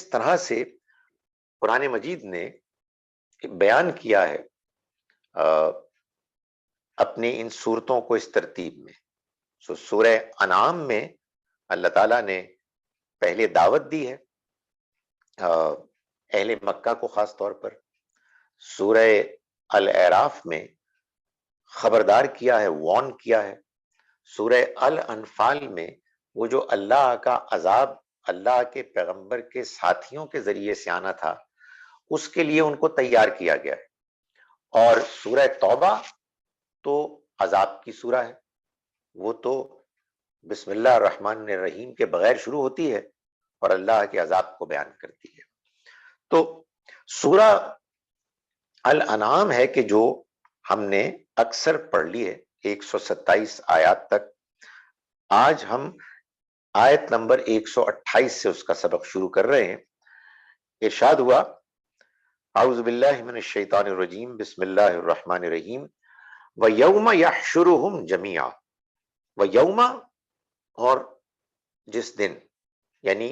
کس طرح سے قرآن مجید نے بیان کیا ہے اپنی ان صورتوں کو اس ترتیب میں. سورہ انعام میں اللہ تعالیٰ نے پہلے دعوت دی ہے اہل مکہ کو خاص طور پر. سورہ الاعراف میں خبردار کیا ہے، وارن کیا ہے. سورہ الانفال میں وہ جو اللہ کا عذاب اللہ کے پیغمبر کے ساتھیوں کے ذریعے سے آنا تھا اس کے لیے ان کو تیار کیا گیا ہے. اور سورہ توبہ تو عذاب کی سورہ ہے، وہ تو بسم اللہ الرحمن الرحیم کے بغیر شروع ہوتی ہے اور اللہ کے عذاب کو بیان کرتی ہے. تو سورہ الانعام ہے کہ جو ہم نے اکثر پڑھ لی ہے 127 آیات تک. آج ہم آیت نمبر 128 سے اس کا سبق شروع کر رہے ہیں. ارشاد ہوا اعوذ باللہ من الشیطان الرجیم بسم اللہ الرحمن الرحیم وَيَوْمَ يَحْشُرُهُمْ جَمِيعًا. وَيَوْمَ اور جس دن، یعنی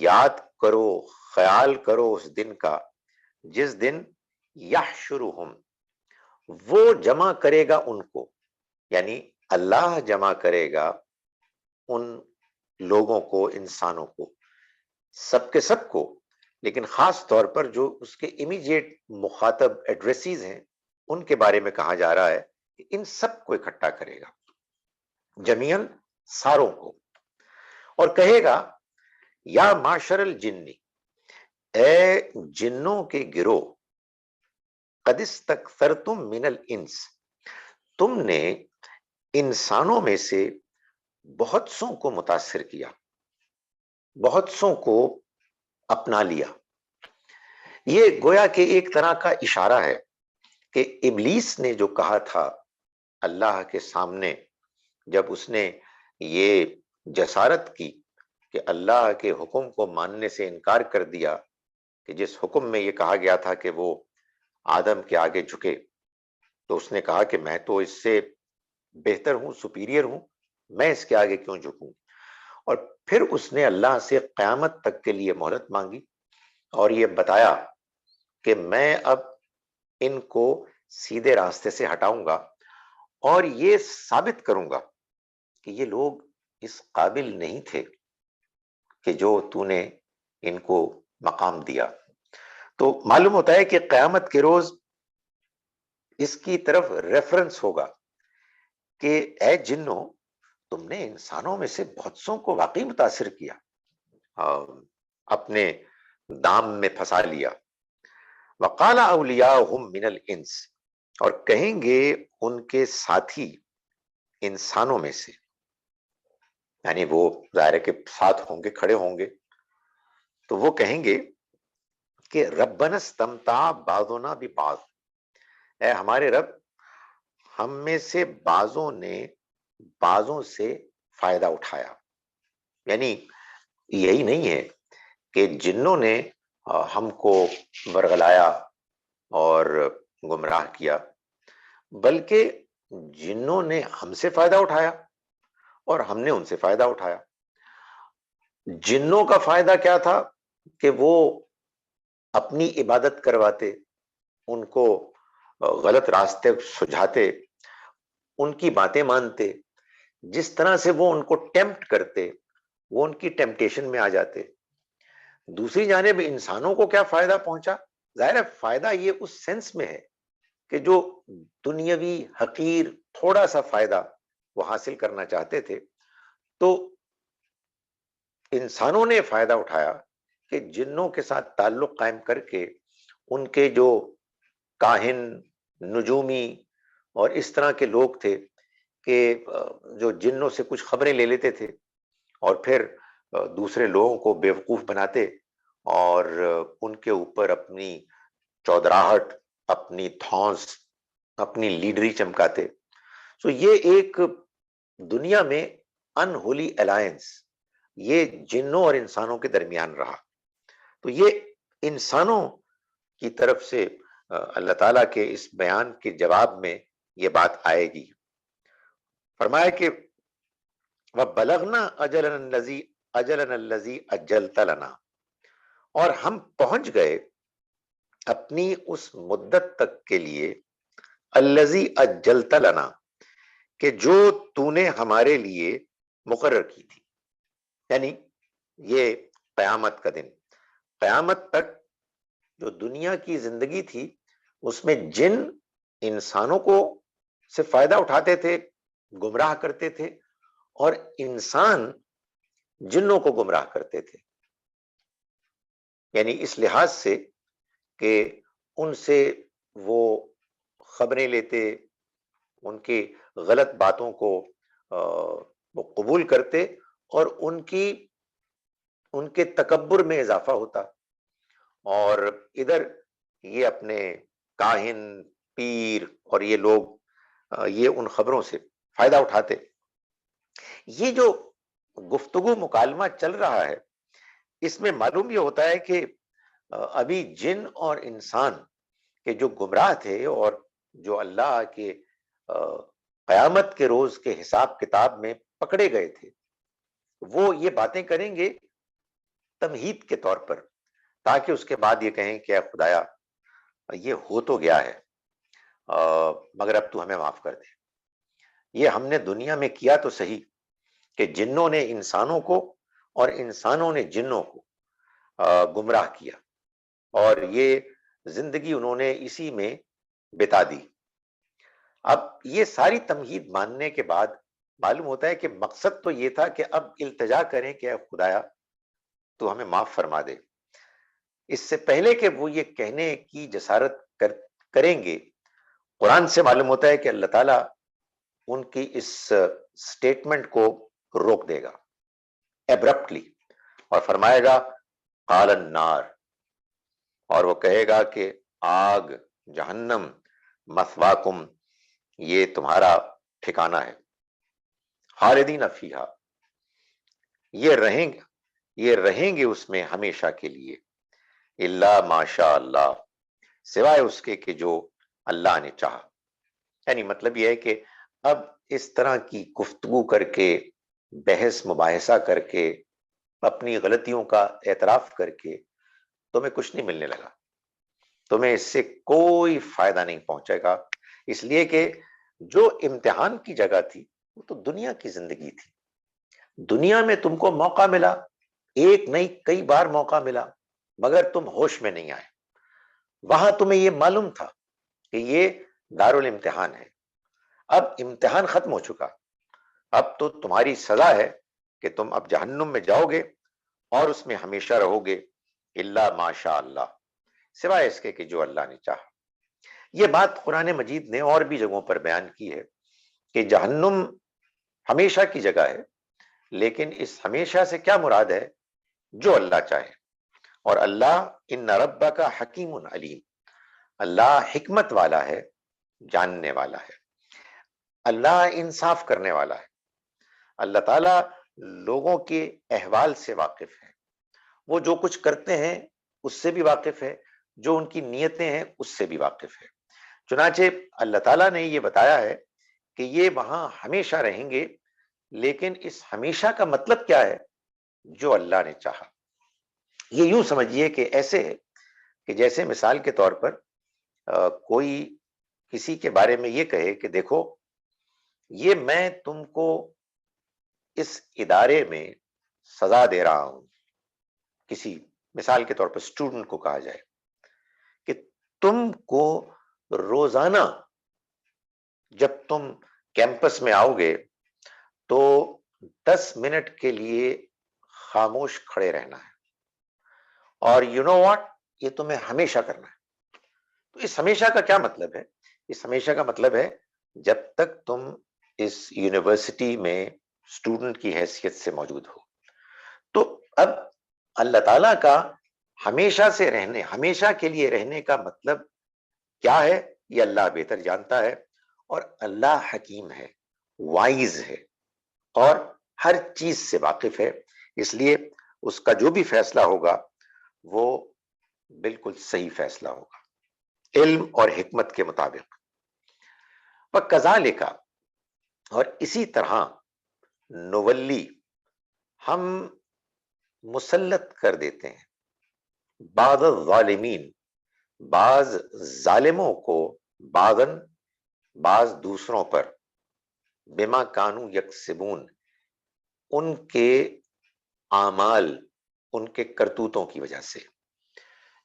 یاد کرو، خیال کرو اس دن کا جس دن یحشرہم وہ جمع کرے گا ان کو، یعنی اللہ جمع کرے گا ان لوگوں کو، انسانوں کو، سب کے سب کو، لیکن خاص طور پر جو اس کے امیجیٹ مخاطب ایڈریسیز ہیں ان کے بارے میں کہا جا رہا ہے کہ ان سب کو اکٹھا کرے گا، جمیعاً ساروں کو، اور کہے گا یا معشر الجنی اے جنوں کے گروہ، قد استکثرتم من الانس تم نے انسانوں میں سے بہت سوں کو متاثر کیا، بہت سوں کو اپنا لیا. یہ گویا کہ ایک طرح کا اشارہ ہے کہ ابلیس نے جو کہا تھا اللہ کے سامنے، جب اس نے یہ جسارت کی کہ اللہ کے حکم کو ماننے سے انکار کر دیا، کہ جس حکم میں یہ کہا گیا تھا کہ وہ آدم کے آگے جھکے، تو اس نے کہا کہ میں تو اس سے بہتر ہوں، سپیریئر ہوں، میں اس کے آگے کیوں جھکوں. اور پھر اس نے اللہ سے قیامت تک کے لیے مہلت مانگی اور یہ بتایا کہ میں اب ان کو سیدھے راستے سے ہٹاؤں گا اور یہ ثابت کروں گا کہ یہ لوگ اس قابل نہیں تھے کہ جو تو نے ان کو مقام دیا. تو معلوم ہوتا ہے کہ قیامت کے روز اس کی طرف ریفرنس ہوگا کہ اے جنوں، تم نے انسانوں میں سے بہت سوں کو واقعی متاثر کیا، اپنے دام میں پھنسا لیا. وقال اولیاؤہم من الانس اور کہیں گے ان کے ساتھی انسانوں میں سے، یعنی وہ ظاہر کے ساتھ ہوں گے، کھڑے ہوں گے، تو وہ کہیں گے کہ ربنا استمتع بعضنا ببعض، اے ہمارے رب، ہم میں سے بعضوں نے بعضوں سے فائدہ اٹھایا. یعنی یہی نہیں ہے کہ جنوں نے ہم کو ورغلایا اور گمراہ کیا، بلکہ جنوں نے ہم سے فائدہ اٹھایا اور ہم نے ان سے فائدہ اٹھایا. جنوں کا فائدہ کیا تھا کہ وہ اپنی عبادت کرواتے، ان کو غلط راستے سجھاتے، ان کی باتیں مانتے، جس طرح سے وہ ان کو ٹیمپٹ کرتے وہ ان کی ٹیمپٹیشن میں آ جاتے. دوسری جانب انسانوں کو کیا فائدہ پہنچا؟ ظاہر ہے فائدہ یہ اس سینس میں ہے کہ جو دنیاوی حقیر تھوڑا سا فائدہ وہ حاصل کرنا چاہتے تھے، تو انسانوں نے فائدہ اٹھایا کہ جنوں کے ساتھ تعلق قائم کر کے ان کے جو کاہن، نجومی اور اس طرح کے لوگ تھے کہ جو جنوں سے کچھ خبریں لے لیتے تھے اور پھر دوسرے لوگوں کو بیوقوف بناتے اور ان کے اوپر اپنی چودراہٹ، اپنی دھونس، اپنی لیڈری چمکاتے. سو یہ ایک دنیا میں انہولی الائنس یہ جنوں اور انسانوں کے درمیان رہا. تو یہ انسانوں کی طرف سے اللہ تعالیٰ کے اس بیان کے جواب میں یہ بات آئے گی. فرمایا کہ وَبَلَغْنَا أَجَلَنَا الَّذِي أَجَلْتَ لَنَا اور ہم پہنچ گئے اپنی اس مدت تک کے لیے الذی اجلت لنا، کہ جو تو نے ہمارے لیے مقرر کی تھی، یعنی یہ قیامت کا دن، قیامت تک جو دنیا کی زندگی تھی اس میں جن انسانوں کو سے فائدہ اٹھاتے تھے، گمراہ کرتے تھے، اور انسان جنوں کو گمراہ کرتے تھے، یعنی اس لحاظ سے کہ ان سے وہ خبریں لیتے، ان کی غلط باتوں کو وہ قبول کرتے، اور ان کے تکبر میں اضافہ ہوتا، اور ادھر یہ اپنے کاہن، پیر اور یہ لوگ یہ ان خبروں سے فائدہ اٹھاتے۔ یہ جو گفتگو مکالمہ چل رہا ہے، اس میں معلوم یہ ہوتا ہے کہ ابھی جن اور انسان کے جو گمراہ تھے اور جو اللہ کے قیامت کے روز کے حساب کتاب میں پکڑے گئے تھے، وہ یہ باتیں کریں گے تمہید کے طور پر، تاکہ اس کے بعد یہ کہیں کہ اے خدایا یہ ہو تو گیا ہے، مگر اب تو ہمیں معاف کر دے۔ یہ ہم نے دنیا میں کیا تو صحیح کہ جنوں نے انسانوں کو اور انسانوں نے جنوں کو گمراہ کیا، اور یہ زندگی انہوں نے اسی میں بتا دی۔ اب یہ ساری تمہید ماننے کے بعد معلوم ہوتا ہے کہ مقصد تو یہ تھا کہ اب التجا کریں کہ اے خدایا تو ہمیں معاف فرما دے۔ اس سے پہلے کہ وہ یہ کہنے کی جسارت کریں گے، قرآن سے معلوم ہوتا ہے کہ اللہ تعالیٰ ان کی اس سٹیٹمنٹ کو روک دے گا ایبرپٹلی، اور فرمائے گا قال النار، اور وہ کہے گا کہ آگ، جہنم، مثواکم، یہ تمہارا ٹھکانہ ہے، خالدین فیہا، یہ رہیں گے اس میں ہمیشہ کے لیے، الا ماشاء اللہ، سوائے اس کے کہ جو اللہ نے چاہا۔ یعنی مطلب یہ ہے کہ اب اس طرح کی گفتگو کر کے، بحث مباحثہ کر کے، اپنی غلطیوں کا اعتراف کر کے تمہیں کچھ نہیں ملنے لگا، تمہیں اس سے کوئی فائدہ نہیں پہنچے گا، اس لیے کہ جو امتحان کی جگہ تھی وہ تو دنیا کی زندگی تھی۔ دنیا میں تم کو موقع ملا، ایک نہیں کئی بار موقع ملا، مگر تم ہوش میں نہیں آئے۔ وہاں تمہیں یہ معلوم تھا کہ یہ دارالامتحان ہے، اب امتحان ختم ہو چکا، اب تو تمہاری سزا ہے کہ تم اب جہنم میں جاؤ گے اور اس میں ہمیشہ رہو گے، الا ماشاء اللہ، سوائے اس کے کہ جو اللہ نے چاہا۔ یہ بات قرآن مجید نے اور بھی جگہوں پر بیان کی ہے کہ جہنم ہمیشہ کی جگہ ہے، لیکن اس ہمیشہ سے کیا مراد ہے؟ جو اللہ چاہے، اور اللہ ان ربک حکیم علیم، اللہ حکمت والا ہے، جاننے والا ہے، اللہ انصاف کرنے والا ہے، اللہ تعالیٰ لوگوں کے احوال سے واقف ہے، وہ جو کچھ کرتے ہیں اس سے بھی واقف ہے، جو ان کی نیتیں ہیں اس سے بھی واقف ہے۔ چنانچہ اللہ تعالیٰ نے یہ بتایا ہے کہ یہ وہاں ہمیشہ رہیں گے، لیکن اس ہمیشہ کا مطلب کیا ہے؟ جو اللہ نے چاہا۔ یہ یوں سمجھیے کہ ایسے ہے کہ جیسے مثال کے طور پر کوئی کسی کے بارے میں یہ کہے کہ دیکھو یہ میں تم کو اس ادارے میں سزا دے رہا ہوں، کسی مثال کے طور پر اسٹوڈنٹ کو کہا جائے کہ تم کو روزانہ جب تم کیمپس میں آؤ گے تو 10 منٹ کے لیے خاموش کھڑے رہنا ہے، اور یو نو واٹ، یہ تمہیں ہمیشہ کرنا ہے۔ تو اس ہمیشہ کا کیا مطلب ہے؟ اس ہمیشہ کا مطلب ہے جب تک تم اس یونیورسٹی میں اسٹوڈنٹ کی حیثیت سے موجود ہو۔ تو اب اللہ تعالیٰ کا ہمیشہ سے رہنے، ہمیشہ کے لیے رہنے کا مطلب کیا ہے، یہ اللہ بہتر جانتا ہے، اور اللہ حکیم ہے، وائز ہے، اور ہر چیز سے واقف ہے، اس لیے اس کا جو بھی فیصلہ ہوگا وہ بالکل صحیح فیصلہ ہوگا، علم اور حکمت کے مطابق۔ وَكَذَلِكَ، اور اسی طرح، نولی، ہم مسلط کر دیتے ہیں، بعض الظالمین، بعض ظالموں کو، بعضن بعض دوسروں پر، بما کانوا یکسبون، ان کے اعمال، ان کے کرتوتوں کی وجہ سے.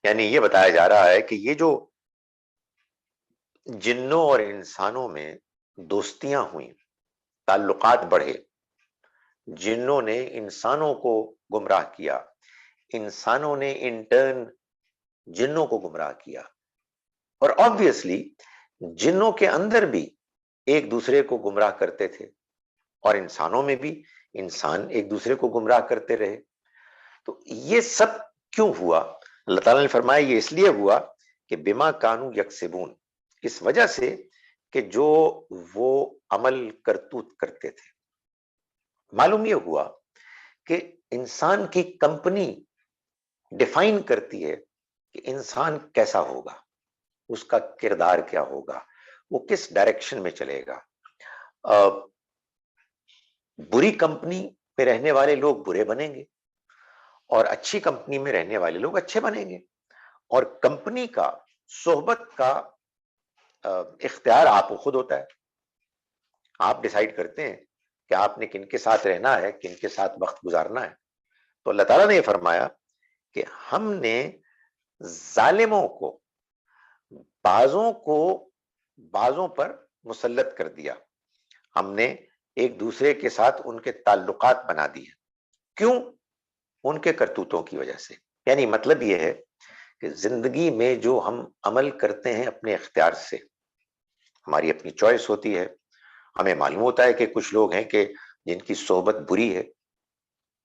یعنی یہ بتایا جا رہا ہے کہ یہ جو جنوں اور انسانوں میں دوستیاں ہوئیں، تعلقات بڑھے، جنوں نے انسانوں کو گمراہ کیا، انسانوں نے انٹرن جنوں کو گمراہ کیا، اور آبویسلی جنوں کے اندر بھی ایک دوسرے کو گمراہ کرتے تھے، اور انسانوں میں بھی انسان ایک دوسرے کو گمراہ کرتے رہے. تو یہ سب کیوں ہوا؟ اللہ تعالیٰ نے فرمایا یہ اس لیے ہوا کہ بما کانوا یکسبون، اس وجہ سے کہ جو وہ عمل کرتوت کرتے تھے. معلوم یہ ہوا کہ انسان کی کمپنی ڈیفائن کرتی ہے کہ انسان کیسا ہوگا، اس کا کردار کیا ہوگا، وہ کس ڈائریکشن میں چلے گا. بری کمپنی میں رہنے والے لوگ برے بنیں گے، اور اچھی کمپنی میں رہنے والے لوگ اچھے بنیں گے. اور کمپنی کا، صحبت کا اختیار آپ کو خود ہوتا ہے. آپ ڈیسائیڈ کرتے ہیں کہ آپ نے کن کے ساتھ رہنا ہے، کن کے ساتھ وقت گزارنا ہے. تو اللہ تعالیٰ نے یہ فرمایا کہ ہم نے ظالموں کو بعضوں پر مسلط کر دیا، ہم نے ایک دوسرے کے ساتھ ان کے تعلقات بنا دیے. کیوں؟ ان کے کرتوتوں کی وجہ سے. یعنی مطلب یہ ہے کہ زندگی میں جو ہم عمل کرتے ہیں اپنے اختیار سے، ہماری اپنی چوائس ہوتی ہے. ہمیں معلوم ہوتا ہے کہ کچھ لوگ ہیں کہ جن کی صحبت بری ہے،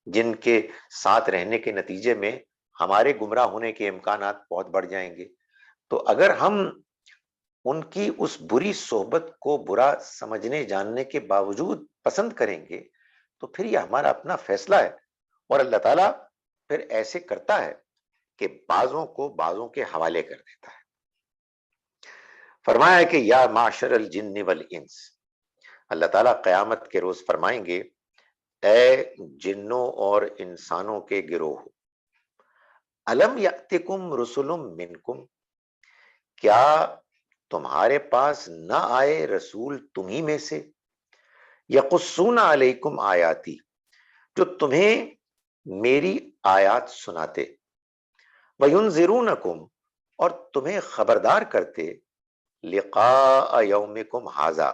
جن کے ساتھ رہنے کے نتیجے میں ہمارے گمراہ ہونے کے امکانات بہت بڑھ جائیں گے. تو اگر ہم ان کی اس بری صحبت کو برا سمجھنے جاننے کے باوجود پسند کریں گے تو پھر یہ ہمارا اپنا فیصلہ ہے. اور اللہ تعالیٰ پھر ایسے کرتا ہے کہ بعضوں کو بعضوں کے حوالے کر دیتا ہے. فرمایا کہ یا معشر الجن والانس، اللہ تعالیٰ قیامت کے روز فرمائیں گے اے جنوں اور انسانوں کے گروہ، الم یاتکم رسل منکم، کیا تمہارے پاس نہ آئے رسول تمہیں میں سے، یقصون علیکم آیاتی، جو تمہیں میری آیات سناتے، وینذرونکم، اور تمہیں خبردار کرتے، لقاء یومکم ھذا،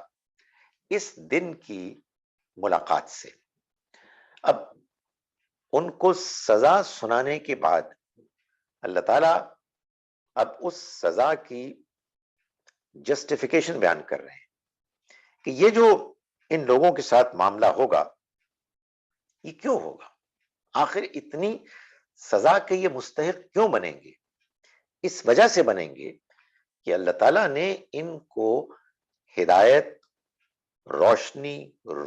اس دن کی ملاقات سے. اب ان کو سزا سنانے کے بعد اللہ تعالیٰ اب اس سزا کی جسٹیفیکیشن بیان کر رہے ہیں کہ یہ جو ان لوگوں کے ساتھ معاملہ ہوگا یہ کیوں ہوگا، آخر اتنی سزا کے یہ مستحق کیوں بنیں گے؟ اس وجہ سے بنیں گے کہ اللہ تعالیٰ نے ان کو ہدایت، روشنی،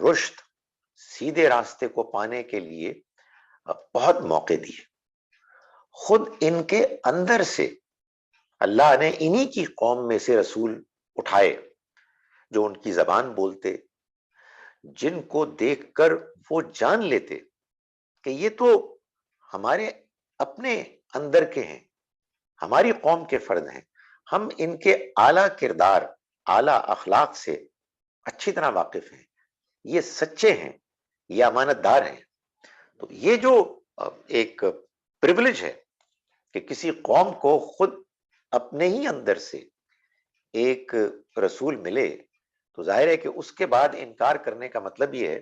رشد، سیدھے راستے کو پانے کے لیے بہت موقع دیے. خود ان کے اندر سے اللہ نے انہی کی قوم میں سے رسول اٹھائے جو ان کی زبان بولتے، جن کو دیکھ کر وہ جان لیتے کہ یہ تو ہمارے اپنے اندر کے ہیں، ہماری قوم کے فرد ہیں، ہم ان کے اعلیٰ کردار، اعلیٰ اخلاق سے اچھی طرح واقف ہیں، یہ سچے ہیں، یہ امانت دار ہیں. تو یہ جو ایک پریویلیج ہے کہ کسی قوم کو خود اپنے ہی اندر سے ایک رسول ملے، تو ظاہر ہے کہ اس کے بعد انکار کرنے کا مطلب یہ ہے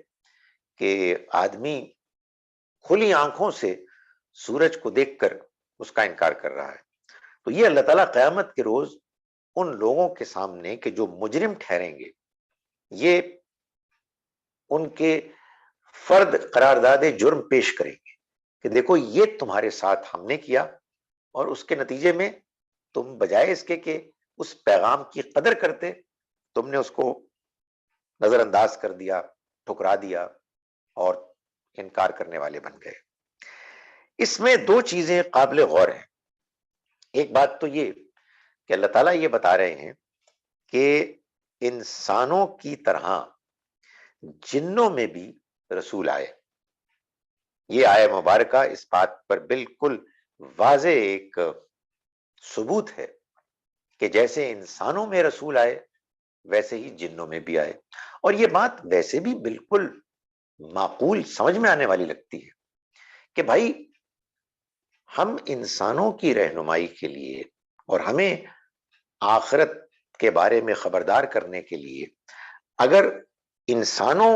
کہ آدمی کھلی آنکھوں سے سورج کو دیکھ کر اس کا انکار کر رہا ہے. تو یہ اللہ تعالیٰ قیامت کے روز ان لوگوں کے سامنے کہ جو مجرم ٹھہریں گے، یہ ان کے فرد قرارداد جرم پیش کریں گے کہ دیکھو یہ تمہارے ساتھ ہم نے کیا، اور اس کے نتیجے میں تم بجائے اس کے کہ اس پیغام کی قدر کرتے، تم نے اس کو نظر انداز کر دیا، ٹھکرا دیا اور انکار کرنے والے بن گئے. اس میں دو چیزیں قابل غور ہیں. ایک بات تو یہ کہ اللہ تعالیٰ یہ بتا رہے ہیں کہ انسانوں کی طرح جنوں میں بھی رسول آئے. یہ آیہ مبارکہ اس بات پر بالکل واضح ایک ثبوت ہے کہ جیسے انسانوں میں رسول آئے ویسے ہی جنوں میں بھی آئے. اور یہ بات ویسے بھی بالکل معقول سمجھ میں آنے والی لگتی ہے کہ بھائی ہم انسانوں کی رہنمائی کے لیے اور ہمیں آخرت کے بارے میں خبردار کرنے کے لیے اگر انسانوں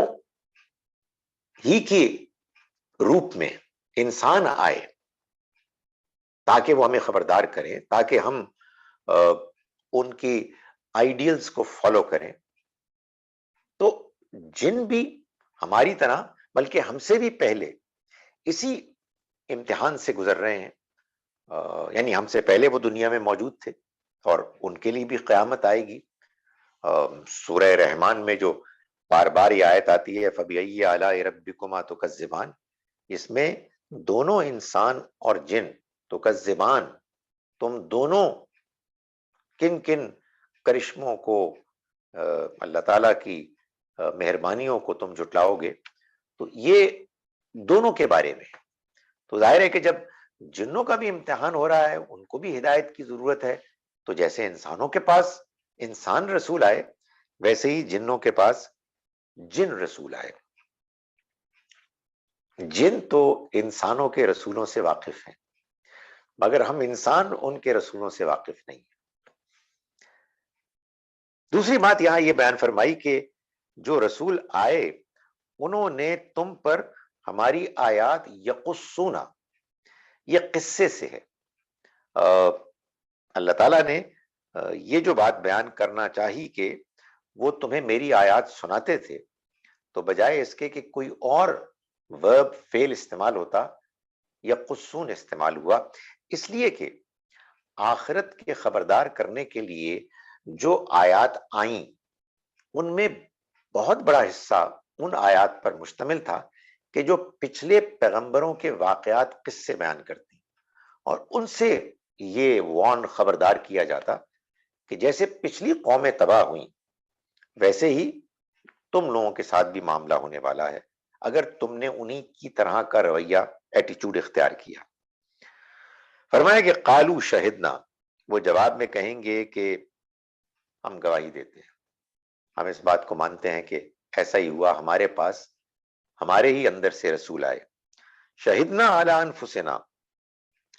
ہی کے روپ میں انسان آئے تاکہ وہ ہمیں خبردار کریں، تاکہ ہم ان کی آئیڈیلز کو فالو کریں، تو جن بھی ہماری طرح بلکہ ہم سے بھی پہلے اسی امتحان سے گزر رہے ہیں. یعنی ہم سے پہلے وہ دنیا میں موجود تھے اور ان کے لیے بھی قیامت آئے گی. سورہ رحمان میں جو بار بار یہ آیت آتی ہے فَبِأَيِّ آلَاءِ رَبِّكُمَا تُكَذِّبَانِ، اس میں دونوں انسان اور جن تکذبان، تم دونوں کن کن کرشموں کو، اللہ تعالیٰ کی مہربانیوں کو تم جھٹلاؤ گے. تو یہ دونوں کے بارے میں تو ظاہر ہے کہ جب جنوں کا بھی امتحان ہو رہا ہے ان کو بھی ہدایت کی ضرورت ہے. تو جیسے انسانوں کے پاس انسان رسول آئے ویسے ہی جنوں کے پاس جن رسول آئے. جن تو انسانوں کے رسولوں سے واقف ہیں مگر ہم انسان ان کے رسولوں سے واقف نہیں. دوسری بات یہاں یہ بیان فرمائی کہ جو رسول آئے انہوں نے تم پر ہماری آیات یقصونا، یہ قصے سے ہے. اللہ تعالیٰ نے یہ جو بات بیان کرنا چاہی کہ وہ تمہیں میری آیات سناتے تھے، تو بجائے اس کے کہ کوئی اور ورب فعل استعمال ہوتا، یقصون استعمال ہوا، اس لیے کہ آخرت کے خبردار کرنے کے لیے جو آیات آئیں ان میں بہت بڑا حصہ ان آیات پر مشتمل تھا کہ جو پچھلے پیغمبروں کے واقعات قصے بیان کرتی، اور ان سے یہ وارن خبردار کیا جاتا کہ جیسے پچھلی قومیں تباہ ہوئیں ویسے ہی تم لوگوں کے ساتھ بھی معاملہ ہونے والا ہے اگر تم نے انہی کی طرح کا رویہ ایٹیچیوڈ اختیار کیا. فرمایا کہ قالو شہدنا، وہ جواب میں کہیں گے کہ ہم گواہی دیتے ہیں، ہم اس بات کو مانتے ہیں کہ ایسا ہی ہوا، ہمارے پاس ہمارے ہی اندر سے رسول آئے. شہدنا علی انفسنا،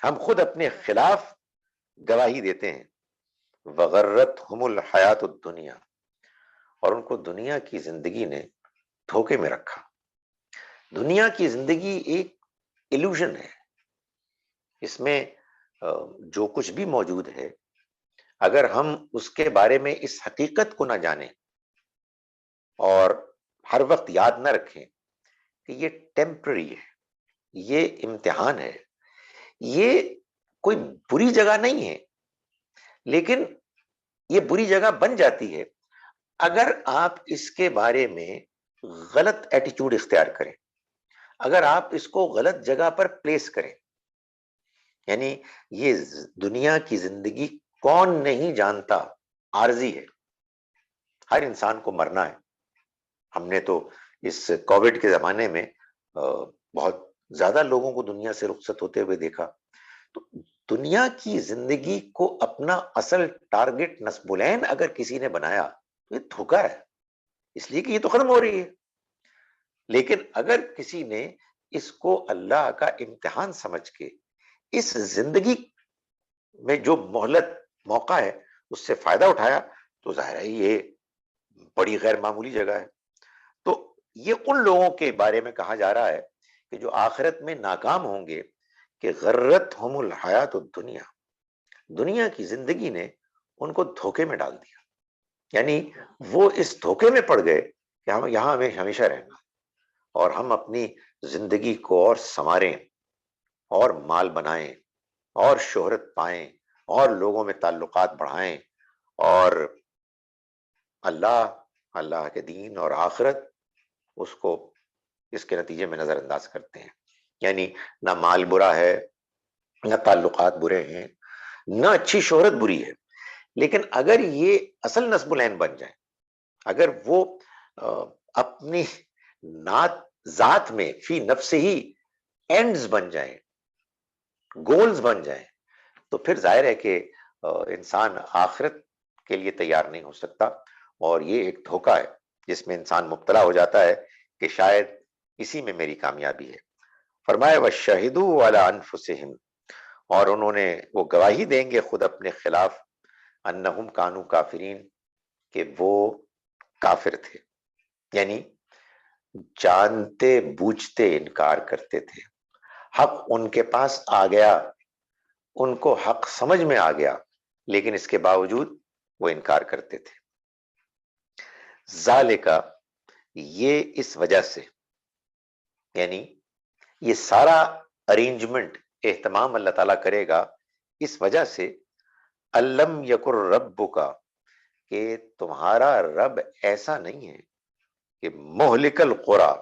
ہم خود اپنے خلاف گواہی دیتے ہیں. وغرتہم الحیات الدنیا، اور ان کو دنیا کی زندگی نے دھوکے میں رکھا. دنیا کی زندگی ایک ایلوژن ہے، اس میں جو کچھ بھی موجود ہے اگر ہم اس کے بارے میں اس حقیقت کو نہ جانیں اور ہر وقت یاد نہ رکھیں کہ یہ ٹیمپرری ہے، یہ امتحان ہے، یہ کوئی بری جگہ نہیں ہے، لیکن یہ بری جگہ بن جاتی ہے اگر آپ اس کے بارے میں غلط ایٹیچیوڈ اختیار کریں، اگر آپ اس کو غلط جگہ پر پلیس کریں. یعنی یہ دنیا کی زندگی کون نہیں جانتا عارضی ہے، ہر انسان کو مرنا ہے. ہم نے تو اس کووڈ کے زمانے میں بہت زیادہ لوگوں کو دنیا سے رخصت ہوتے ہوئے دیکھا. تو دنیا کی زندگی کو اپنا اصل ٹارگٹ نصب العین اگر کسی نے بنایا تو یہ دھوکا ہے، اس لیے کہ یہ تو ختم ہو رہی ہے. لیکن اگر کسی نے اس کو اللہ کا امتحان سمجھ کے اس زندگی میں جو مہلت موقع ہے اس سے فائدہ اٹھایا تو ظاہر ہے یہ بڑی غیر معمولی جگہ ہے. تو یہ ان لوگوں کے بارے میں کہا جا رہا ہے کہ جو آخرت میں ناکام ہوں گے کہ غرتہم الحیات الدنیا، دنیا کی زندگی نے ان کو دھوکے میں ڈال دیا. یعنی وہ اس دھوکے میں پڑ گئے کہ ہم یہاں ہمیں ہمیشہ رہنا اور ہم اپنی زندگی کو اور سنواریں اور مال بنائیں اور شہرت پائیں اور لوگوں میں تعلقات بڑھائیں اور اللہ کے دین اور آخرت اس کو اس کے نتیجے میں نظر انداز کرتے ہیں. یعنی نہ مال برا ہے، نہ تعلقات برے ہیں، نہ اچھی شہرت بری ہے، لیکن اگر یہ اصل نصب العین بن جائے، اگر وہ اپنی ذات میں فی نفس ہی اینڈز بن جائیں گولز بن جائیں تو پھر ظاہر ہے کہ انسان آخرت کے لیے تیار نہیں ہو سکتا، اور یہ ایک دھوکہ ہے جس میں انسان مبتلا ہو جاتا ہے کہ شاید اسی میں میری کامیابی ہے۔ فرمایا وَشَهِدُوا عَلَىٰ أَنفُسِهِمْ، اور انہوں نے وہ گواہی دیں گے خود اپنے خلاف، انہم کانوا کافرین، کہ وہ کافر تھے، یعنی جانتے بوجھتے انکار کرتے تھے۔ حق ان کے پاس آ گیا، ان کو حق سمجھ میں آ گیا، لیکن اس کے باوجود وہ انکار کرتے تھے۔ ذالکا، یہ اس وجہ سے، یعنی یہ سارا ارینجمنٹ، اہتمام اللہ تعالیٰ کرے گا اس وجہ سے، الم یکر ربک، کہ تمہارا رب ایسا نہیں ہے کہ مہلک القری،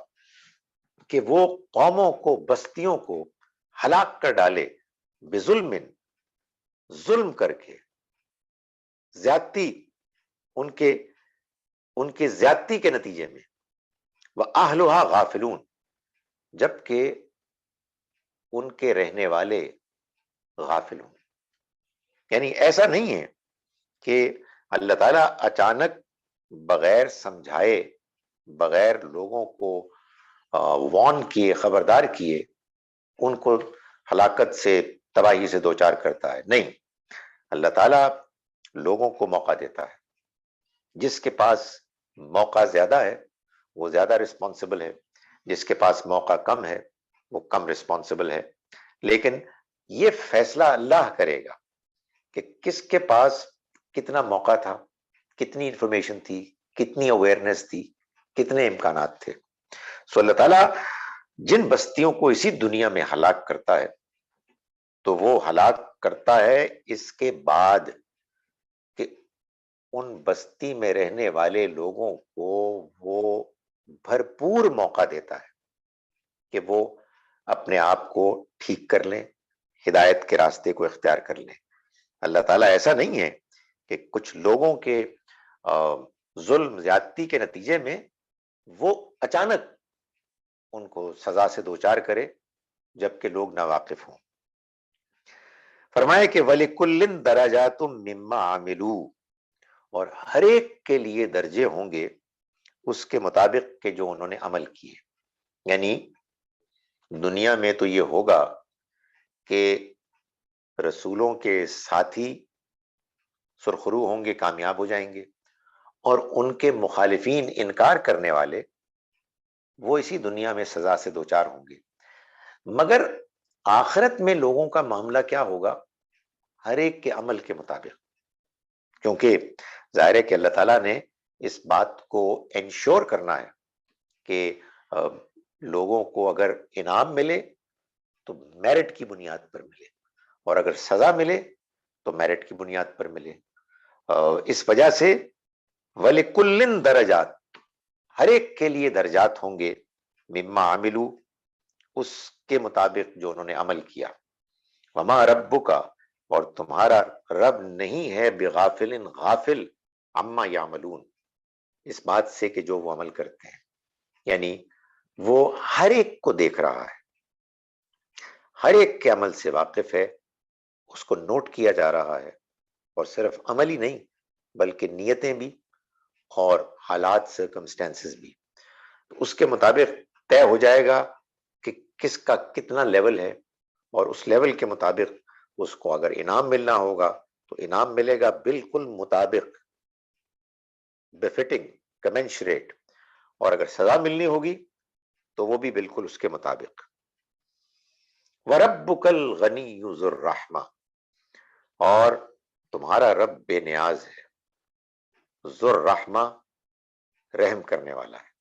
کہ وہ قوموں کو، بستیوں کو ہلاک کر ڈالے، بظلم، ظلم کر کے، زیادتی، ان کے زیادتی کے نتیجے میں، وَأَهْلُهَا غافلون، جبکہ ان کے رہنے والے غافل ہوں۔ یعنی ایسا نہیں ہے کہ اللہ تعالیٰ اچانک بغیر سمجھائے، بغیر لوگوں کو وارن کیے، خبردار کیے، ان کو ہلاکت سے، تباہی سے دوچار کرتا ہے، نہیں، اللہ تعالیٰ لوگوں کو موقع دیتا ہے۔ جس کے پاس موقع زیادہ ہے وہ زیادہ رسپانسبل ہے، جس کے پاس موقع کم ہے وہ کم رسپانسبل ہے، لیکن یہ فیصلہ اللہ کرے گا کہ کس کے پاس کتنا موقع تھا، کتنی انفارمیشن تھی، کتنی اویئرنیس تھی، کتنے امکانات تھے۔ سو اللہ تعالیٰ جن بستیوں کو اسی دنیا میں ہلاک کرتا ہے تو وہ ہلاک کرتا ہے اس کے بعد کہ ان بستی میں رہنے والے لوگوں کو وہ بھرپور موقع دیتا ہے کہ وہ اپنے آپ کو ٹھیک کر لیں، ہدایت کے راستے کو اختیار کر لیں۔ اللہ تعالیٰ ایسا نہیں ہے کہ کچھ لوگوں کے ظلم زیادتی کے نتیجے میں وہ اچانک ان کو سزا سے دوچار کرے جبکہ لوگ ناواقف ہوں۔ فرمایا کہ وَلِكُلٍّ دَرَجَاتٌ مِّمَّا عَمِلُوا، اور ہر ایک کے لیے درجے ہوں گے اس کے مطابق کہ جو انہوں نے عمل کیے۔ یعنی دنیا میں تو یہ ہوگا کہ رسولوں کے ساتھی سرخرو ہوں گے، کامیاب ہو جائیں گے، اور ان کے مخالفین، انکار کرنے والے، وہ اسی دنیا میں سزا سے دوچار ہوں گے۔ مگر آخرت میں لوگوں کا معاملہ کیا ہوگا؟ ہر ایک کے عمل کے مطابق، کیونکہ ظاہر ہے کہ اللہ تعالیٰ نے اس بات کو انشور کرنا ہے کہ لوگوں کو اگر انعام ملے تو میرٹ کی بنیاد پر ملے، اور اگر سزا ملے تو میرٹ کی بنیاد پر ملے۔ اس وجہ سے وَلِكُلٍّ درجات، ہر ایک کے لیے درجات ہوں گے، مما عملو، اس کے مطابق جو انہوں نے عمل کیا۔ وما ربک، اور تمہارا رب نہیں ہے بغافل، غافل، عما یعملون، اس بات سے کہ جو وہ عمل کرتے ہیں۔ یعنی وہ ہر ایک کو دیکھ رہا ہے، ہر ایک کے عمل سے واقف ہے، اس کو نوٹ کیا جا رہا ہے، اور صرف عمل ہی نہیں بلکہ نیتیں بھی اور حالات، سرکمسٹانسز بھی، اس کے مطابق طے ہو جائے گا کہ کس کا کتنا لیول ہے، اور اس لیول کے مطابق اس کو اگر انعام ملنا ہوگا تو انعام ملے گا بالکل مطابق، بفٹنگ، کمنشریٹ، اور اگر سزا ملنی ہوگی تو وہ بھی بالکل اس کے مطابق۔ وَرَبُّكَ الْغَنِيُّ ذُو الرَّحْمَةِ، اور تمہارا رب بے نیاز ہے، ذو الرحمہ، رحم کرنے والا ہے۔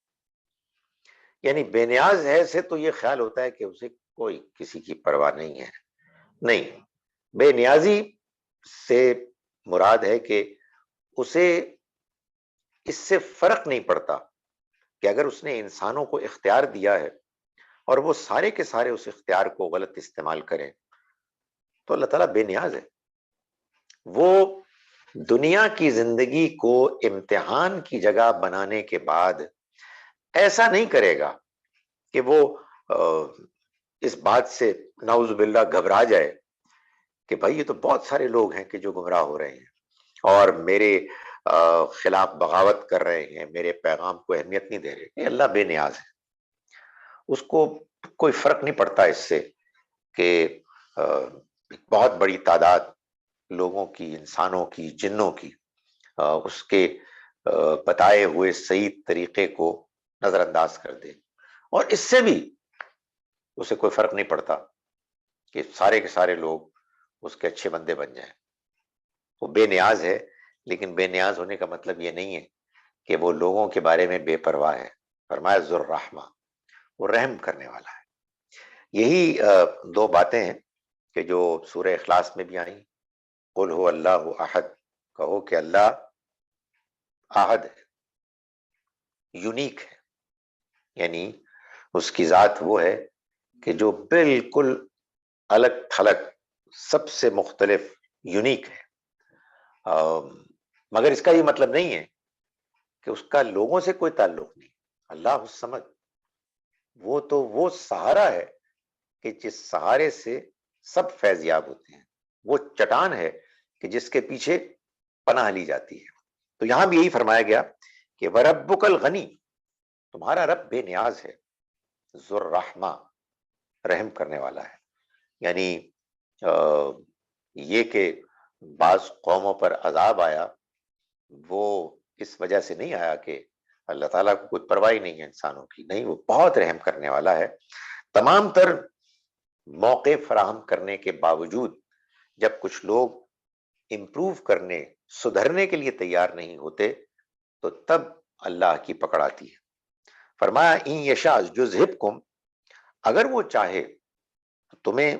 یعنی بے نیاز ہے سے تو یہ خیال ہوتا ہے کہ اسے کوئی کسی کی پرواہ نہیں ہے، نہیں، بے نیازی سے مراد ہے کہ اسے اس سے فرق نہیں پڑتا کہ اگر اس نے انسانوں کو اختیار دیا ہے اور وہ سارے کے سارے اس اختیار کو غلط استعمال کریں تو اللہ تعالیٰ بے نیاز ہے۔ وہ دنیا کی زندگی کو امتحان کی جگہ بنانے کے بعد ایسا نہیں کرے گا کہ وہ اس بات سے نعوذ باللہ گھبرا جائے کہ بھائی یہ تو بہت سارے لوگ ہیں کہ جو گمراہ ہو رہے ہیں اور میرے خلاف بغاوت کر رہے ہیں، میرے پیغام کو اہمیت نہیں دے رہے. یہ اللہ بے نیاز ہے، اس کو کوئی فرق نہیں پڑتا اس سے کہ بہت بڑی تعداد لوگوں کی، انسانوں کی، جنوں کی اس کے بتائے ہوئے صحیح طریقے کو نظر انداز کر دے. اور اس سے بھی اسے کوئی فرق نہیں پڑتا کہ سارے کے سارے لوگ اس کے اچھے بندے بن جائیں. وہ بے نیاز ہے، لیکن بے نیاز ہونے کا مطلب یہ نہیں ہے کہ وہ لوگوں کے بارے میں بے پرواہ ہے. فرمایا ذو الرحمہ، وہ رحم کرنے والا ہے. یہی دو باتیں ہیں کہ جو سورہ اخلاص میں بھی آئیں. قل هو اللہ احد، کہو کہ اللہ احد ہے، یونیک ہے، یعنی اس کی ذات وہ ہے کہ جو بالکل الگ تھلگ، سب سے مختلف، یونیک ہے. مگر اس کا یہ مطلب نہیں ہے کہ اس کا لوگوں سے کوئی تعلق نہیں. اللہ الصمد، وہ تو وہ سہارا ہے کہ جس سہارے سے سب فیض یاب ہوتے ہیں. وہ چٹان ہے کہ جس کے پیچھے پناہ لی جاتی ہے. تو یہاں بھی یہی فرمایا گیا کہ وَرَبُّكَ الْغَنِي، تمہارا رب بے نیاز ہے، ذو الرحمہ، رحم کرنے والا ہے. یعنی یہ کہ بعض قوموں پر عذاب آیا، وہ اس وجہ سے نہیں آیا کہ اللہ تعالیٰ کو کوئی پرواہ نہیں ہے انسانوں کی. نہیں، وہ بہت رحم کرنے والا ہے. تمام تر موقع فراہم کرنے کے باوجود جب کچھ لوگ امپروو کرنے، سدھرنے کے لیے تیار نہیں ہوتے، تو تب اللہ کی پکڑ آتی ہے. فرمایا ان یشاء یذھبکم، اگر وہ چاہے تو تمہیں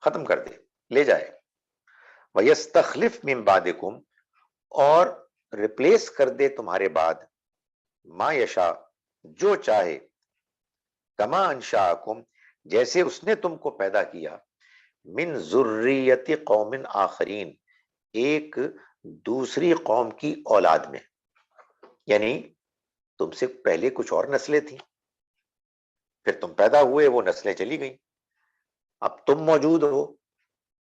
ختم کر دے، لے جائے. وَيَسْتَخْلِفْ مِن بَعْدِكُمْ، اور ریپلیس کر دے تمہارے بعد، ما یشاء، جو چاہے، کما انشاءکم، جیسے اس نے تم کو پیدا کیا، من ذریت قوم آخرین، ایک دوسری قوم کی اولاد میں. یعنی تم سے پہلے کچھ اور نسلیں تھیں، پھر تم پیدا ہوئے، وہ نسلیں چلی گئیں، اب تم موجود ہو،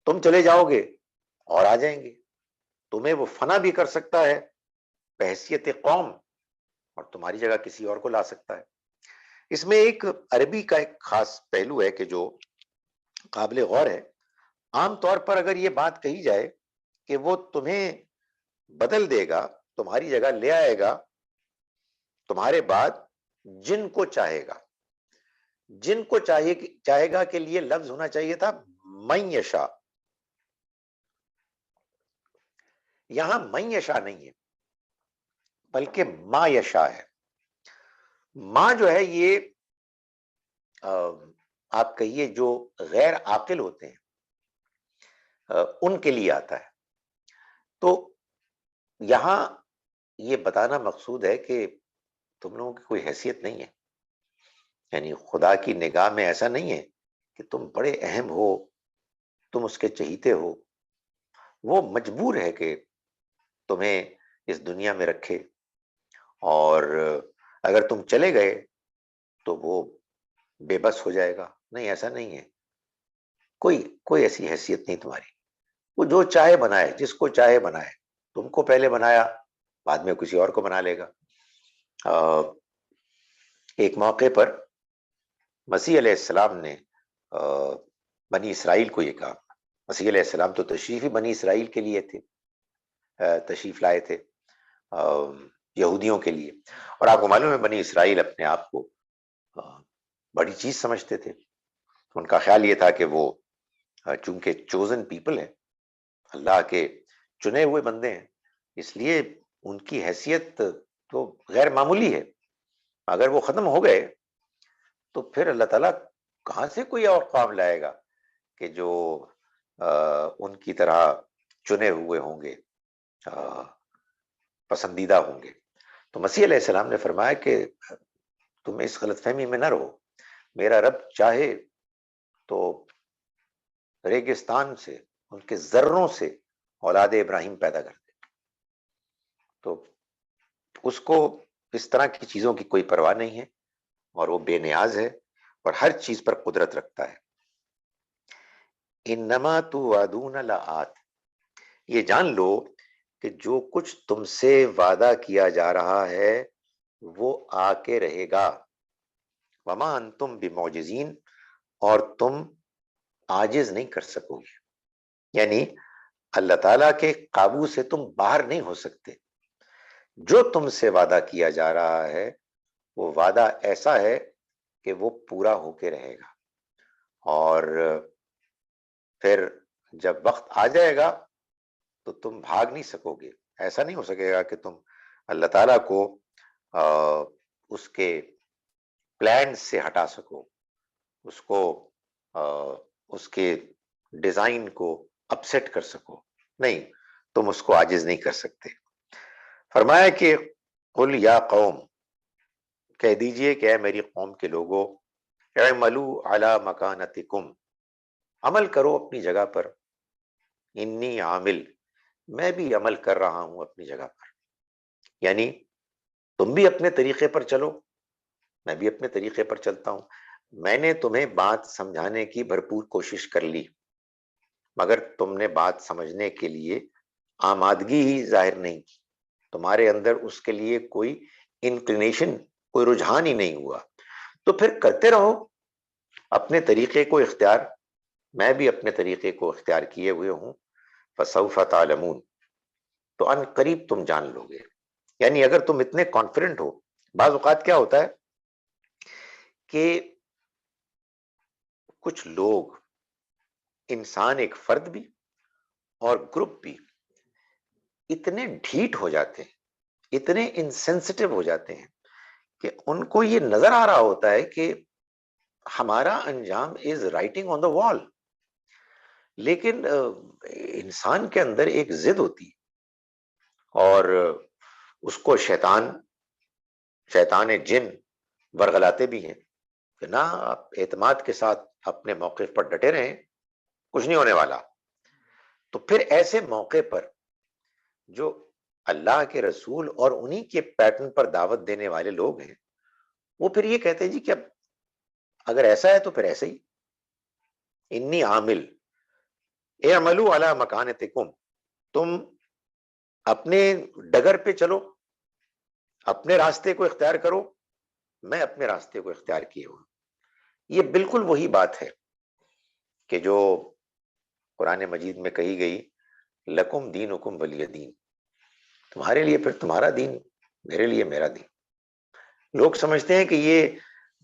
تم چلے جاؤ گے اور آ جائیں گے. تمہیں وہ فنا بھی کر سکتا ہے بحیثیت قوم، اور تمہاری جگہ کسی اور کو لا سکتا ہے. اس میں ایک عربی کا ایک خاص پہلو ہے کہ جو قابل غور ہے. عام طور پر اگر یہ بات کہی جائے کہ وہ تمہیں بدل دے گا، تمہاری جگہ لے آئے گا تمہارے بعد جن کو چاہے گا، جن کو چاہے گا کے لیے لفظ ہونا چاہیے تھا من یشاء. یہاں من یشاء نہیں ہے، بلکہ ما یشاء ہے. ماں جو ہے یہ آپ کہیے جو غیر عاقل ہوتے ہیں ان کے لیے آتا ہے. تو یہاں یہ بتانا مقصود ہے کہ تم لوگوں کی کوئی حیثیت نہیں ہے. یعنی خدا کی نگاہ میں ایسا نہیں ہے کہ تم بڑے اہم ہو، تم اس کے چہیتے ہو. وہ مجبور ہے کہ تمہیں اس دنیا میں رکھے، اور اگر تم چلے گئے تو وہ بے بس ہو جائے گا. نہیں، ایسا نہیں ہے. کوئی ایسی حیثیت نہیں تمہاری. وہ جو چاہے بنائے، جس کو چاہے بنائے. تم کو پہلے بنایا، بعد میں کسی اور کو بنا لے گا. ایک موقع پر مسیح علیہ السلام نے بنی اسرائیل کو یہ کہا. مسیح علیہ السلام تو تشریف ہی بنی اسرائیل کے لیے تھے، تشریف لائے تھے یہودیوں کے لیے. اور آپ کو معلوم ہے بنی اسرائیل اپنے آپ کو بڑی چیز سمجھتے تھے. ان کا خیال یہ تھا کہ وہ چونکہ چوزن پیپل ہے، اللہ کے چنے ہوئے بندے ہیں، اس لیے ان کی حیثیت تو غیر معمولی ہے. اگر وہ ختم ہو گئے تو پھر اللہ تعالیٰ کہاں سے کوئی اور قوم لائے گا کہ جو ان کی طرح چنے ہوئے ہوں گے، پسندیدہ ہوں گے. تو مسیح علیہ السلام نے فرمایا کہ تم اس غلط فہمی میں نہ رہو. میرا رب چاہے تو ریگستان سے، ان کے ذروں سے اولاد ابراہیم پیدا کر دے. تو اس کو اس طرح کی چیزوں کی کوئی پرواہ نہیں ہے، اور وہ بے نیاز ہے. اور ہر چیز پر قدرت رکھتا ہے. انما توعدون لآت، یہ جان لو کہ جو کچھ تم سے وعدہ کیا جا رہا ہے وہ آ کے رہے گا. وما انتم بمعجزین، اور تم عاجز نہیں کر سکو گے، یعنی اللہ تعالیٰ کے قابو سے تم باہر نہیں ہو سکتے. جو تم سے وعدہ کیا جا رہا ہے وہ وعدہ ایسا ہے کہ وہ پورا ہو کے رہے گا، اور پھر جب وقت آ جائے گا تو تم بھاگ نہیں سکو گے. ایسا نہیں ہو سکے گا کہ تم اللہ تعالیٰ کو اس کے پلان سے ہٹا سکو، اس کو اس کے ڈیزائن کو اپسیٹ کر سکو. نہیں، تم اس کو عاجز نہیں کر سکتے. فرمایا کہ قل یا قوم، کہہ دیجئے کہ اے میری قوم کے لوگوں، اعملوا علی مکانتکم، عمل کرو اپنی جگہ پر، انی عامل، میں بھی عمل کر رہا ہوں اپنی جگہ پر. یعنی تم بھی اپنے طریقے پر چلو، میں بھی اپنے طریقے پر چلتا ہوں. میں نے تمہیں بات سمجھانے کی بھرپور کوشش کر لی، مگر تم نے بات سمجھنے کے لیے آمادگی ہی ظاہر نہیں کی، تمہارے اندر اس کے لیے کوئی انکلینیشن، کوئی رجحان ہی نہیں ہوا. تو پھر کرتے رہو اپنے طریقے کو اختیار، میں بھی اپنے طریقے کو اختیار کیے ہوئے ہوں. فسوف تعلمون، تو ان قریب تم جان لو گے. یعنی اگر تم اتنے کانفیڈنٹ ہو، بعض اوقات کیا ہوتا ہے کہ کچھ لوگ، انسان ایک فرد بھی اور گروپ بھی، اتنے ڈھیٹ ہو جاتے ہیں، اتنے انسینسٹیو ہو جاتے ہیں کہ ان کو یہ نظر آ رہا ہوتا ہے کہ ہمارا انجام از رائٹنگ آن دا وال، لیکن انسان کے اندر ایک ضد ہوتی ہے، اور اس کو شیطان جن ورغلاتے بھی ہیں کہ نہ، آپ اعتماد کے ساتھ اپنے موقف پر ڈٹے رہیں، کچھ نہیں ہونے والا. تو پھر ایسے موقع پر جو اللہ کے رسول اور انہی کے پیٹرن پر دعوت دینے والے لوگ ہیں، وہ پھر یہ کہتے ہیں جی کہ اب اگر ایسا ہے تو پھر ایسے ہی، انی عامل، اعملوا علی مکانتکم، تم اپنے ڈگر پہ چلو، اپنے راستے کو اختیار کرو، میں اپنے راستے کو اختیار کیے ہوں. یہ بالکل وہی بات ہے کہ جو قرآن مجید میں کہی گئی، لکم دینکم ولی دین، تمہارے لیے پھر تمہارا دین، میرے لیے میرا دین. لوگ سمجھتے ہیں کہ یہ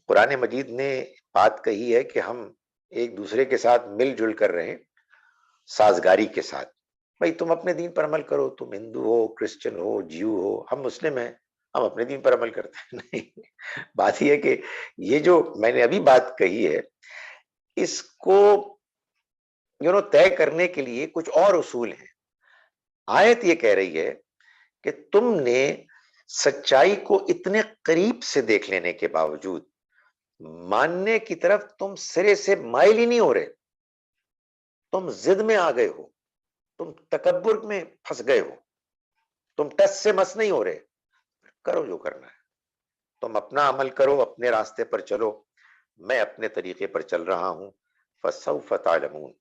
قرآن مجید نے بات کہی ہے کہ ہم ایک دوسرے کے ساتھ مل جل کر رہیں سازگاری کے ساتھ. بھائی تم اپنے دین پر عمل کرو، تم ہندو ہو، کرسچن ہو، جیو ہو، ہم مسلم ہیں، ہم اپنے دین پر عمل کرتے ہیں. نہیں، بات یہ ہے کہ یہ جو میں نے ابھی بات کہی ہے، اس کو طے کرنے کے لیے کچھ اور اصول ہیں. آیت یہ کہہ رہی ہے کہ تم نے سچائی کو اتنے قریب سے دیکھ لینے کے باوجود ماننے کی طرف تم سرے سے مائل ہی نہیں ہو رہے، تم ضد میں آ گئے ہو، تم تکبر میں پھنس گئے ہو، تم ٹس سے مس نہیں ہو رہے. کرو جو کرنا ہے، تم اپنا عمل کرو، اپنے راستے پر چلو، میں اپنے طریقے پر چل رہا ہوں. فسوف تعلمون،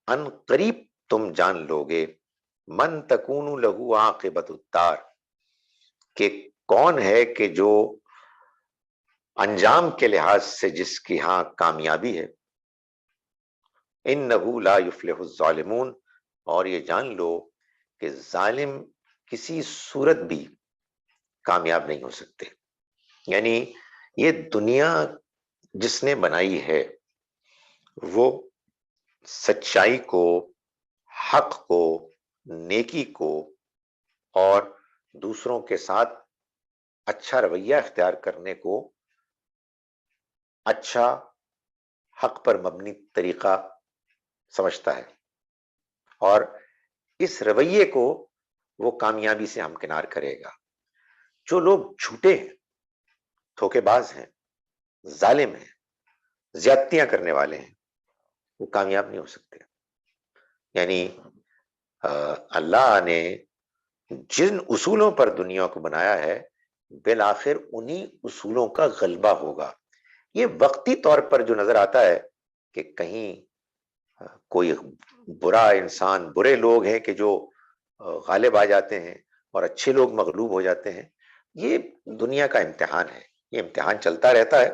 ان قریب تم جان لو گے، من تکون لہو عاقبت الدار، کہ کون ہے کہ جو انجام کے لحاظ سے جس کی ہاں کامیابی ہے. انہ لا یفلح الظالمون، اور یہ جان لو کہ ظالم کسی صورت بھی کامیاب نہیں ہو سکتے. یعنی یہ دنیا جس نے بنائی ہے وہ سچائی کو، حق کو، نیکی کو اور دوسروں کے ساتھ اچھا رویہ اختیار کرنے کو اچھا، حق پر مبنی طریقہ سمجھتا ہے، اور اس رویے کو وہ کامیابی سے ہمکنار کرے گا. جو لوگ جھوٹے ہیں، دھوکے باز ہیں، ظالم ہیں، زیادتیاں کرنے والے ہیں، وہ کامیاب نہیں ہو سکتے. یعنی اللہ نے جن اصولوں پر دنیا کو بنایا ہے، بالآخر انہی اصولوں کا غلبہ ہوگا. یہ وقتی طور پر جو نظر آتا ہے کہ کہیں کوئی برا انسان، برے لوگ ہیں کہ جو غالب آ جاتے ہیں اور اچھے لوگ مغلوب ہو جاتے ہیں، یہ دنیا کا امتحان ہے، یہ امتحان چلتا رہتا ہے،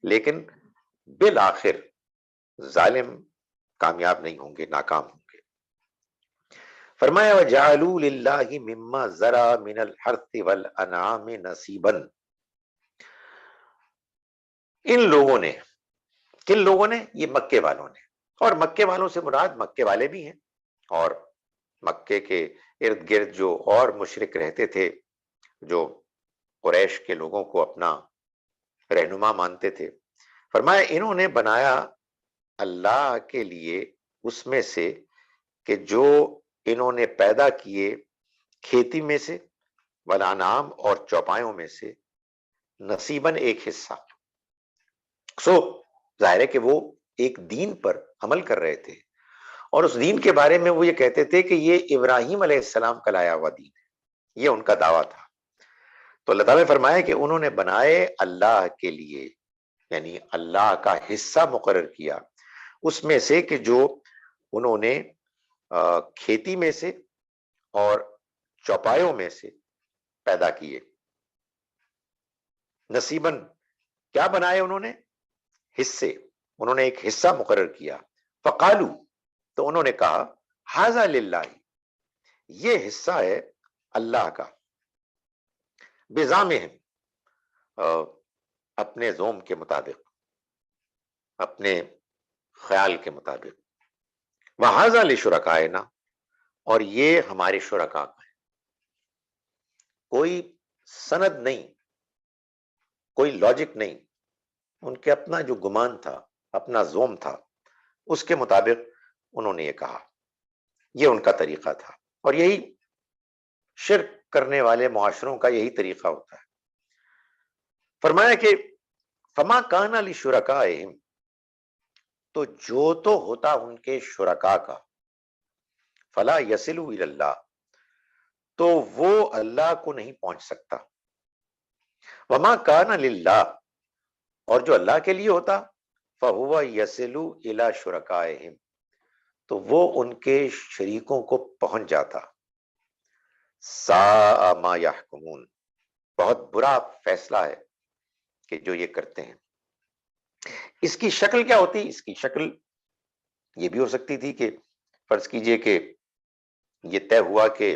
لیکن بالآخر ظالم کامیاب نہیں ہوں گے، ناکام ہوں گے۔ فرمایا وَجَعَلُوا لِلَّهِ مِمَّا ذَرَأَ مِنَ الْحَرْثِ وَالْأَنْعَامِ نَصِيبًا۔ ان لوگوں نے، کن لوگوں نے؟ یہ مکے والوں نے، اور مکے والوں سے مراد مکے والے بھی ہیں، اور مکے کے ارد گرد جو اور مشرک رہتے تھے، جو قریش کے لوگوں کو اپنا رہنما مانتے تھے، فرمایا انہوں نے بنایا اللہ کے لیے اس میں سے کہ جو انہوں نے پیدا کیے کھیتی میں سے، والانعام اور چوپایوں میں سے، نصیباً ایک حصہ۔ ظاہر ہے کہ وہ ایک دین پر عمل کر رہے تھے، اور اس دین کے بارے میں وہ یہ کہتے تھے کہ یہ ابراہیم علیہ السلام کا لایا ہوا دین ہے، یہ ان کا دعویٰ تھا۔ تو اللہ تعالیٰ نے فرمایا کہ انہوں نے بنائے اللہ کے لیے، یعنی اللہ کا حصہ مقرر کیا اس میں سے کہ جو انہوں نے کھیتی میں سے اور چوپایوں میں سے پیدا کیے۔ نصیباً کیا بنائے انہوں نے؟ حصے، انہوں نے ایک حصہ مقرر کیا۔ فقالو، تو انہوں نے کہا ھذا للہ، یہ حصہ ہے اللہ کا، بزعمہم، اپنے زوم کے مطابق، اپنے خیال کے مطابق، وَھذا لشرکائنا، اور یہ ہمارے شرکاء کا ہے۔ کوئی سند نہیں، کوئی لاجک نہیں، ان کے اپنا جو گمان تھا، اپنا زوم تھا، اس کے مطابق انہوں نے یہ کہا، یہ ان کا طریقہ تھا، اور یہی شرک کرنے والے معاشروں کا یہی طریقہ ہوتا ہے۔ فرمایا کہ فما کان لشرکائہم، تو جو تو ہوتا ان کے شرکاء کا، فلا یصلوا الی اللہ، تو وہ اللہ کو نہیں پہنچ سکتا، وما کان للہ، اور جو اللہ کے لیے ہوتا، فہو یصل الی شرکائہم، تو وہ ان کے شریکوں کو پہنچ جاتا۔ ساء ما یحکمون، بہت برا فیصلہ ہے کہ جو یہ کرتے ہیں۔ اس کی شکل کیا ہوتی؟ اس کی شکل یہ بھی ہو سکتی تھی کہ فرض کیجئے کہ یہ طے ہوا کہ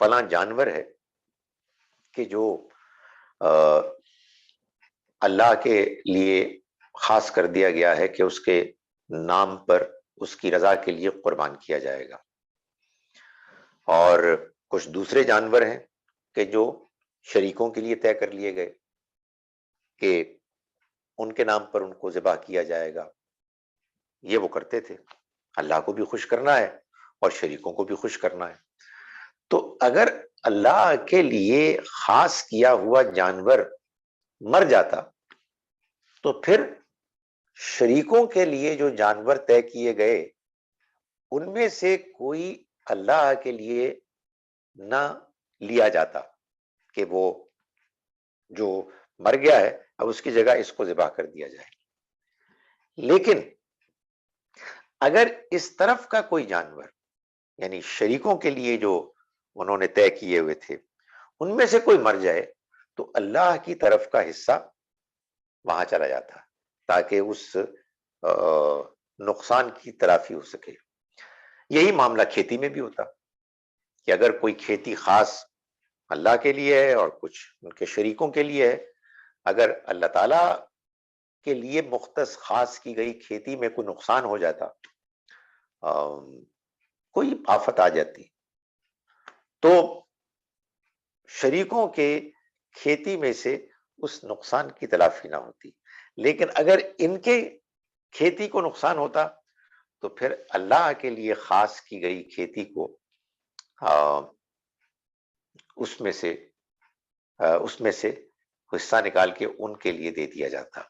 فلاں جانور ہے کہ جو اللہ کے لیے خاص کر دیا گیا ہے کہ اس کے نام پر اس کی رضا کے لیے قربان کیا جائے گا، اور کچھ دوسرے جانور ہیں کہ جو شریکوں کے لیے طے کر لیے گئے کہ ان کے نام پر ان کو ذبح کیا جائے گا۔ یہ وہ کرتے تھے، اللہ کو بھی خوش کرنا ہے اور شریکوں کو بھی خوش کرنا ہے۔ تو اگر اللہ کے لیے خاص کیا ہوا جانور مر جاتا تو پھر شریکوں کے لیے جو جانور طے کیے گئے ان میں سے کوئی اللہ کے لیے نہ لیا جاتا کہ وہ جو مر گیا ہے اب اس کی جگہ اس کو ذبح کر دیا جائے۔ لیکن اگر اس طرف کا کوئی جانور، یعنی شریکوں کے لیے جو انہوں نے طے کیے ہوئے تھے، ان میں سے کوئی مر جائے تو اللہ کی طرف کا حصہ وہاں چلا جاتا تاکہ اس نقصان کی تلافی ہو سکے۔ یہی معاملہ کھیتی میں بھی ہوتا کہ اگر کوئی کھیتی خاص اللہ کے لیے ہے اور کچھ ان کے شریکوں کے لیے ہے، اگر اللہ تعالیٰ کے لیے مختص خاص کی گئی کھیتی میں کوئی نقصان ہو جاتا، کوئی آفت آ جاتی، تو شریکوں کے کھیتی میں سے اس نقصان کی تلافی نہ ہوتی۔ لیکن اگر ان کے کھیتی کو نقصان ہوتا تو پھر اللہ کے لیے خاص کی گئی کھیتی کو اس میں سے حصہ نکال کے ان کے لیے دے دیا جاتا۔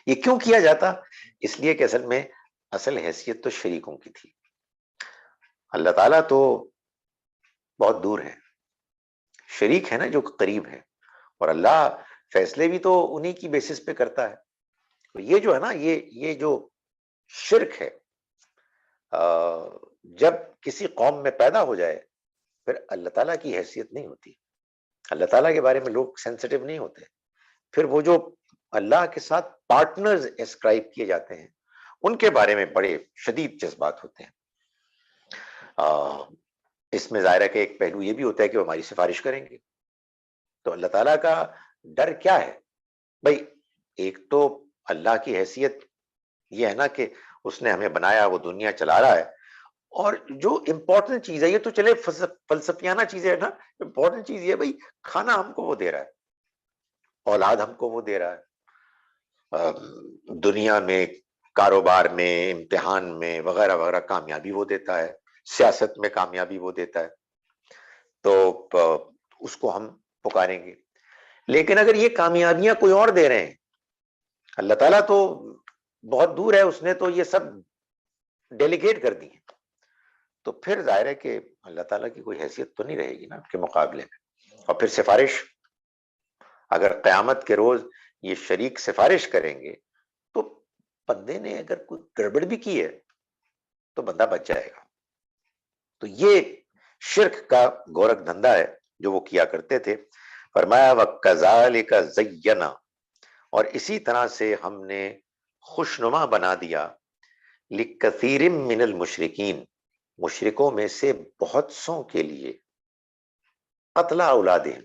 یہ کیوں کیا جاتا؟ اس لیے کہ اصل میں اصل حیثیت تو شریکوں کی تھی، اللہ تعالیٰ تو بہت دور ہے، شریک ہے نا جو قریب ہے، اور اللہ فیصلے بھی تو انہی کی بیسس پہ کرتا ہے۔ تو یہ جو ہے نا، یہ جو شرک ہے، جب کسی قوم میں پیدا ہو جائے پھر اللہ تعالیٰ کی حیثیت نہیں ہوتی، اللہ تعالیٰ کے بارے میں لوگ سینسٹیو نہیں ہوتے، پھر وہ جو اللہ کے ساتھ پارٹنرز اسکرائب کیے جاتے ہیں ان کے بارے میں بڑے شدید جذبات ہوتے ہیں۔ اس میں ظاہر ہے کہ ایک پہلو یہ بھی ہوتا ہے کہ وہ ہماری سفارش کریں گے، تو اللہ تعالیٰ کا ڈر کیا ہے بھائی؟ ایک تو اللہ کی حیثیت یہ ہے نا کہ اس نے ہمیں بنایا، وہ دنیا چلا رہا ہے، اور جو امپورٹنٹ چیز ہے، یہ تو چلے فلسفیانہ چیزیں ہے نا، امپورٹنٹ چیز یہ بھائی کھانا ہم کو وہ دے رہا ہے، اولاد ہم کو وہ دے رہا ہے، دنیا میں کاروبار میں، امتحان میں وغیرہ وغیرہ کامیابی وہ دیتا ہے، سیاست میں کامیابی وہ دیتا ہے، تو اس کو ہم پکاریں گے۔ لیکن اگر یہ کامیابیاں کوئی اور دے رہے ہیں، اللہ تعالیٰ تو بہت دور ہے، اس نے تو یہ سب ڈیلیگیٹ کر دی ہے، تو پھر ظاہر ہے کہ اللہ تعالیٰ کی کوئی حیثیت تو نہیں رہے گی نا کے مقابلے میں۔ اور پھر سفارش، اگر قیامت کے روز یہ شریک سفارش کریں گے تو بندے نے اگر کوئی گڑبڑ بھی کی ہے تو بندہ بچ جائے گا۔ تو یہ شرک کا گورکھ دھندا ہے جو وہ کیا کرتے تھے۔ فرمایا وَكَذَلِكَ زَيَّنَا، اور اسی طرح سے ہم نے خوشنما بنا دیا لِكَثِيرٍ مِّنَ الْمُشْرِكِينَ، مشرکوں میں سے بہت سوں کے لیے، قتل اولادہم،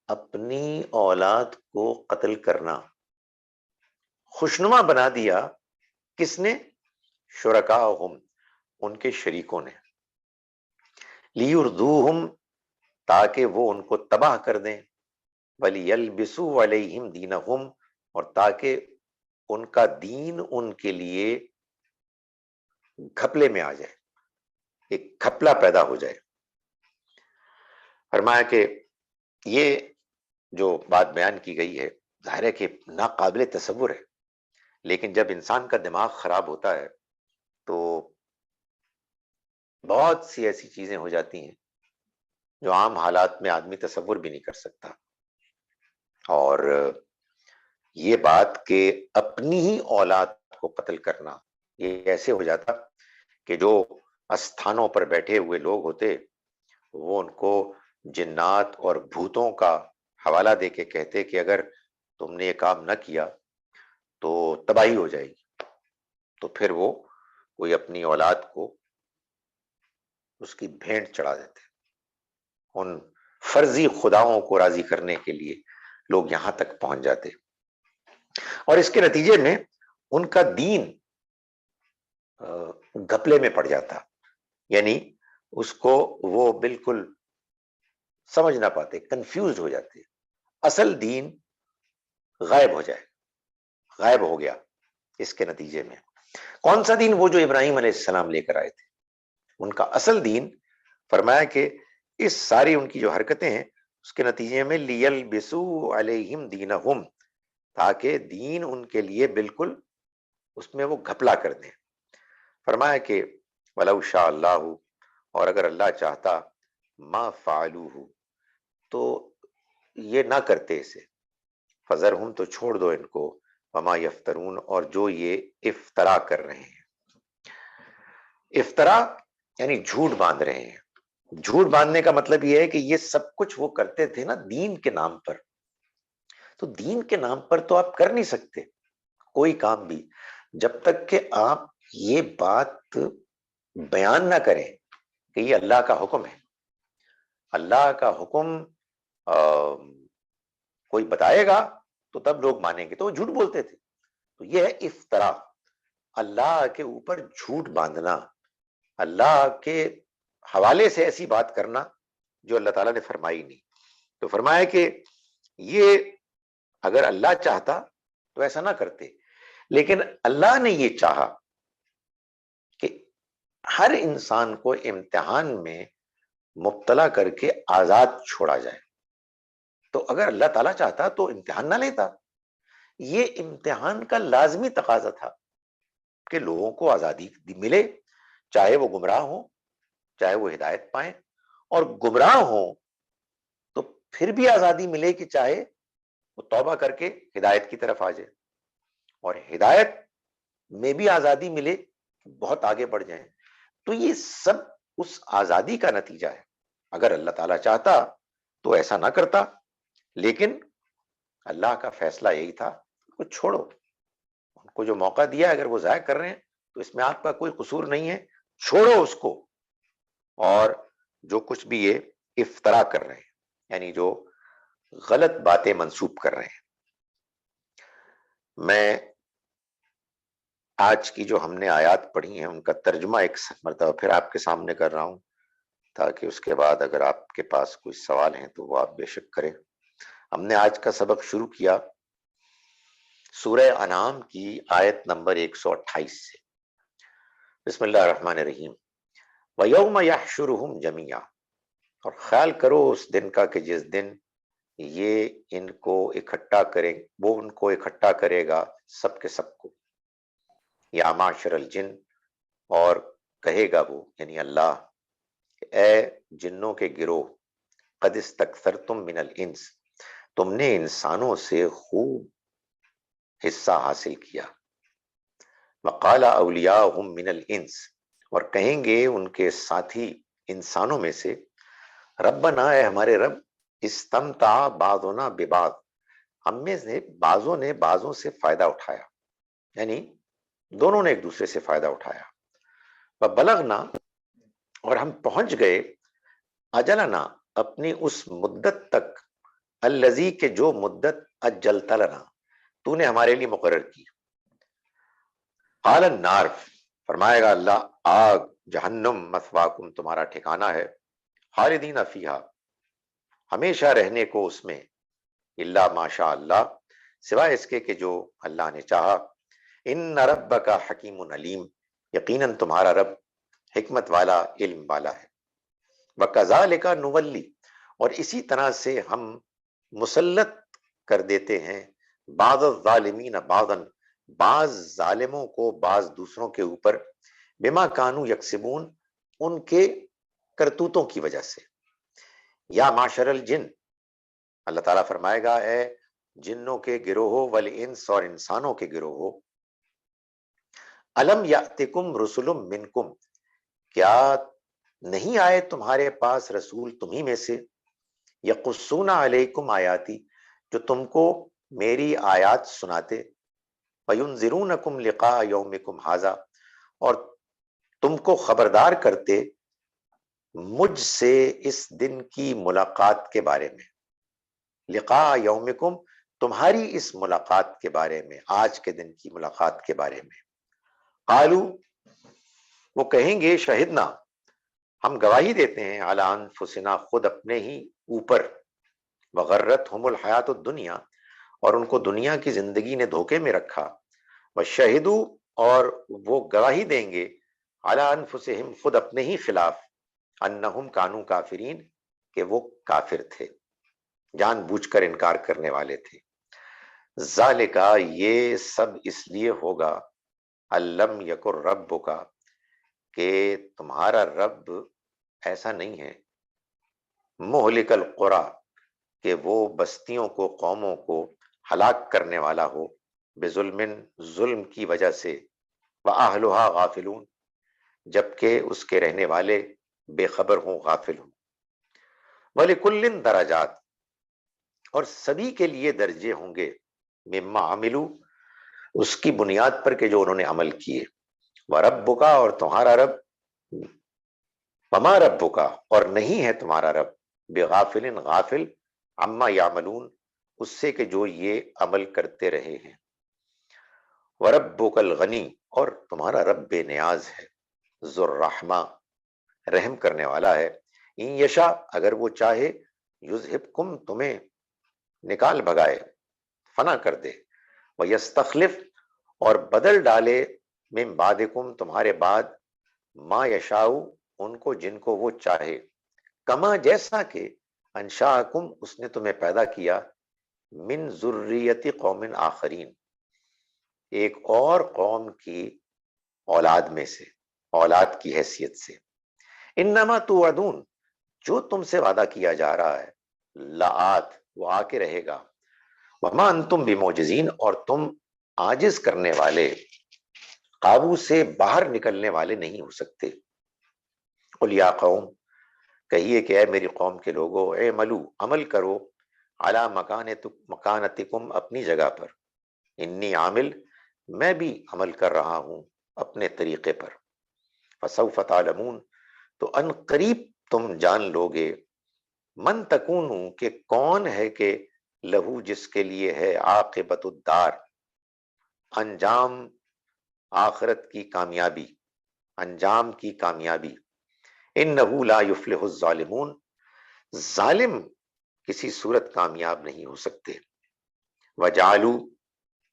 اپنی اولاد کو قتل کرنا، خوشنما بنا دیا کس نے؟ شرکاءہم، ان کے شریکوں نے، لیردوہم، تاکہ وہ ان کو تباہ کر دیں، ولیلبسوا علیہم دینہم، اور تاکہ ان کا دین ان کے لیے گھپلے میں آ جائے، ایک گھپلا پیدا ہو جائے۔ فرمایا کہ یہ جو بات بیان کی گئی ہے ظاہر ہے کہ ناقابل تصور ہے، لیکن جب انسان کا دماغ خراب ہوتا ہے تو بہت سی ایسی چیزیں ہو جاتی ہیں جو عام حالات میں آدمی تصور بھی نہیں کر سکتا۔ اور یہ بات کہ اپنی ہی اولاد کو قتل کرنا، یہ ایسے ہو جاتا کہ جو استھانوں پر بیٹھے ہوئے لوگ ہوتے وہ ان کو جنات اور بھوتوں کا حوالہ دے کے کہتے کہ اگر تم نے یہ کام نہ کیا تو تباہی ہو جائے گی، تو پھر وہ کوئی اپنی اولاد کو اس کی بھینٹ چڑھا دیتے۔ ان فرضی خداؤں کو راضی کرنے کے لیے لوگ یہاں تک پہنچ جاتے، اور اس کے نتیجے میں ان کا دین گھپلے میں پڑ جاتا، یعنی اس کو وہ بالکل سمجھ نہ پاتے، کنفیوزڈ ہو جاتے، اصل دین غائب ہو جائے، غائب ہو گیا۔ اس کے نتیجے میں کون سا دین؟ وہ جو ابراہیم علیہ السلام لے کر آئے تھے، ان کا اصل دین۔ فرمایا کہ اس ساری ان کی جو حرکتیں ہیں اس کے نتیجے میں لیلبسوا علیہم دینہم، تاکہ دین ان کے لیے بالکل اس میں وہ گھپلا کر دیں۔ فرمایا کہ وَلَوْ شَاءَ اللَّهُ، اور اگر اللہ چاہتا، مَا فَعَلُوهُ، تو یہ نہ کرتے اسے، فَذَرْهُمْ، تو چھوڑ دو ان کو، وَمَا يَفْتَرُونَ، اور جو یہ افترا کر رہے ہیں۔ افترا یعنی جھوٹ باندھ رہے ہیں۔ جھوٹ باندھنے کا مطلب یہ ہے کہ یہ سب کچھ وہ کرتے تھے نا دین کے نام پر، تو دین کے نام پر تو آپ کر نہیں سکتے کوئی کام بھی جب تک کہ آپ یہ بات بیان نہ کریں کہ یہ اللہ کا حکم ہے۔ اللہ کا حکم کوئی بتائے گا تو تب لوگ مانیں گے، تو وہ جھوٹ بولتے تھے۔ تو یہ ہے افترا، اللہ کے اوپر جھوٹ باندھنا، اللہ کے حوالے سے ایسی بات کرنا جو اللہ تعالیٰ نے فرمائی نہیں۔ تو فرمایا کہ یہ اگر اللہ چاہتا تو ایسا نہ کرتے، لیکن اللہ نے یہ چاہا کہ ہر انسان کو امتحان میں مبتلا کر کے آزاد چھوڑا جائے۔ تو اگر اللہ تعالیٰ چاہتا تو امتحان نہ لیتا، یہ امتحان کا لازمی تقاضا تھا کہ لوگوں کو آزادی ملے، چاہے وہ گمراہ ہوں چاہے وہ ہدایت پائیں، اور گمراہ ہوں تو پھر بھی آزادی ملے کہ چاہے وہ توبہ کر کے ہدایت کی طرف آ جائے۔ اور ہدایت میں بھی آزادی ملے، بہت آگے بڑھ جائیں، تو یہ سب اس آزادی کا نتیجہ ہے۔ اگر اللہ تعالیٰ چاہتا تو ایسا نہ کرتا، لیکن اللہ کا فیصلہ یہی تھا، کو چھوڑو، ان کو جو موقع دیا اگر وہ ضائع کر رہے ہیں تو اس میں آپ کا کوئی قصور نہیں ہے، چھوڑو اس کو، اور جو کچھ بھی یہ افطرا کر رہے ہیں، یعنی جو غلط باتیں منسوب کر رہے ہیں۔ میں آج کی جو ہم نے آیات پڑھی ہیں ان کا ترجمہ ایک مرتبہ پھر آپ کے سامنے کر رہا ہوں، تاکہ اس کے بعد اگر آپ کے پاس کوئی سوال ہیں تو وہ آپ بے شک کریں۔ ہم نے آج کا سبق شروع کیا سورہ انعام کی آیت نمبر 128 سے۔ بسم اللہ الرحمن الرحیم۔ وَيَوْمَ يَحْشُرُهُمْ جَمِيعًا، اور خیال کرو اس دن کا کہ جس دن یہ ان کو اکٹھا کریں، وہ ان کو اکٹھا کرے گا سب کے سب کو، یا معشر الجن، اور کہے گا وہ یعنی اللہ، اے جنوں کے گروہ، قد استکثرتم من الانس، تم نے انسانوں سے خوب حصہ حاصل کیا، وقال اولیاؤہم من الانس، اور کہیں گے ان کے ساتھی انسانوں میں سے، ربنا، اے ہمارے رب، استمتع بعضنا ببعض، ہم میں سے بعضوں نے بعضوں سے فائدہ اٹھایا، یعنی دونوں نے ایک دوسرے سے فائدہ اٹھایا، وبلغنا، اور ہم پہنچ گئے، اجلنا، اپنی اس مدت تک، الذی، کہ جو مدت اجلت لنا، تو نے ہمارے لیے مقرر کی، قال النار، فرمائے گا اللہ، آگ، جہنم، مثواکم، تمہارا ٹھکانہ ہے، خالدین فیہا، ہمیشہ رہنے کو اس میں، الا ما شاء اللہ، سوائے اس کے کہ جو اللہ نے چاہا، ان ربک حکیم علیم، یقیناً تمہارا رب حکمت والا، علم والا ہے، وکذالک نولی، اور اسی طرح سے ہم مسلط کر دیتے ہیں، بعض الظالمین بعضا، بعض ظالموں کو بعض دوسروں کے اوپر، بما کانوا یکسبون، ان کے کرتوتوں کی وجہ سے، یا معشر الجن، اللہ تعالیٰ فرمائے گا، اے جنوں کے گروہ، والانس، اور انسانوں کے گروہ، الم یاتکم رسل منکم، کیا نہیں آئے تمہارے پاس رسول تمہیں میں سے، یقصون علیکم آیاتی، جو تم کو میری آیات سناتے، وینذرونکم لقاء یومکم ھذا، اور تم کو خبردار کرتے مجھ سے اس دن کی ملاقات کے بارے میں، لقاء یومکم، تمہاری اس ملاقات کے بارے میں، آج کے دن کی ملاقات کے بارے میں، قالو، وہ کہیں گے، شہدنا، ہم گواہی دیتے ہیں، علی انفسنا، خود اپنے ہی اوپر، وغرتہم الحیات الدنیا، اور ان کو دنیا کی زندگی نے دھوکے میں رکھا، وشہدوا، اور وہ گواہی دیں گے، علی انفسہم، خود اپنے ہی خلاف، انہم کانوا کافرین، کہ وہ کافر تھے، جان بوجھ کر انکار کرنے والے تھے، ذالکا، یہ سب اس لیے ہوگا، الم یکن ربک، کہ تمہارا رب ایسا نہیں ہے، مہلک القری، کہ وہ بستیوں کو، قوموں کو ہلاک کرنے والا ہو، بظلم، ظلم کی وجہ سے، وَأَهْلُهَا غافلون، جبکہ اس کے رہنے والے بے خبر ہوں، غافل ہوں، وَلِكُلٍّ درجات، اور سبھی کے لیے درجے ہوں گے، مما عملو، اس کی بنیاد پر کہ جو انہوں نے عمل کیے، وَرَبُّكَ، اور تمہارا رب، وَمَا رَبُّكَ، اور نہیں ہے تمہارا رب، بغافل، غافل، عما یعملون، اس سے کہ جو یہ عمل کرتے رہے ہیں، وَرَبُّكَ الْغَنِی، اور تمہارا رب بے نیاز ہے، ذو الرحمہ، رحم کرنے والا ہے، ان یشاء، اگر وہ چاہے، یذہبکم، تمہیں نکال بھگائے، فنا کر دے، وَیَسْتَخْلِفْ، اور بدل ڈالے، من بعدکم، تمہارے بعد، ما یشاء، ان کو جن کو وہ چاہے، کما، جیسا کہ، انشاءکم، اس نے تمہیں پیدا کیا، من ذریت قوم آخرین، ایک اور قوم کی اولاد میں سے، اولاد کی حیثیت سے، انما توعدون، جو تم سے وعدہ کیا جا رہا ہے، لآت، وہ آ کے رہے گا، وما انتم بمعجزین، اور تم عاجز کرنے والے، قابو سے باہر نکلنے والے نہیں ہو سکتے. قل یا قوم، کہیے کہ اے میری قوم کے لوگوں، اعملو، عمل کرو، علی مکانتکم، اپنی جگہ پر، انی عامل، میں بھی عمل کر رہا ہوں اپنے طریقے پر. فسوف تعلمون، تو ان قریب تم جان لوگے، من تکونو، کہ کون ہے کہ لہو، جس کے لیے ہے، عاقبت الدار، انجام آخرت کی کامیابی، انجام کی کامیابی. انہ لا یفلح الظالمون، ظالم کسی صورت کامیاب نہیں ہو سکتے. وجعلوا،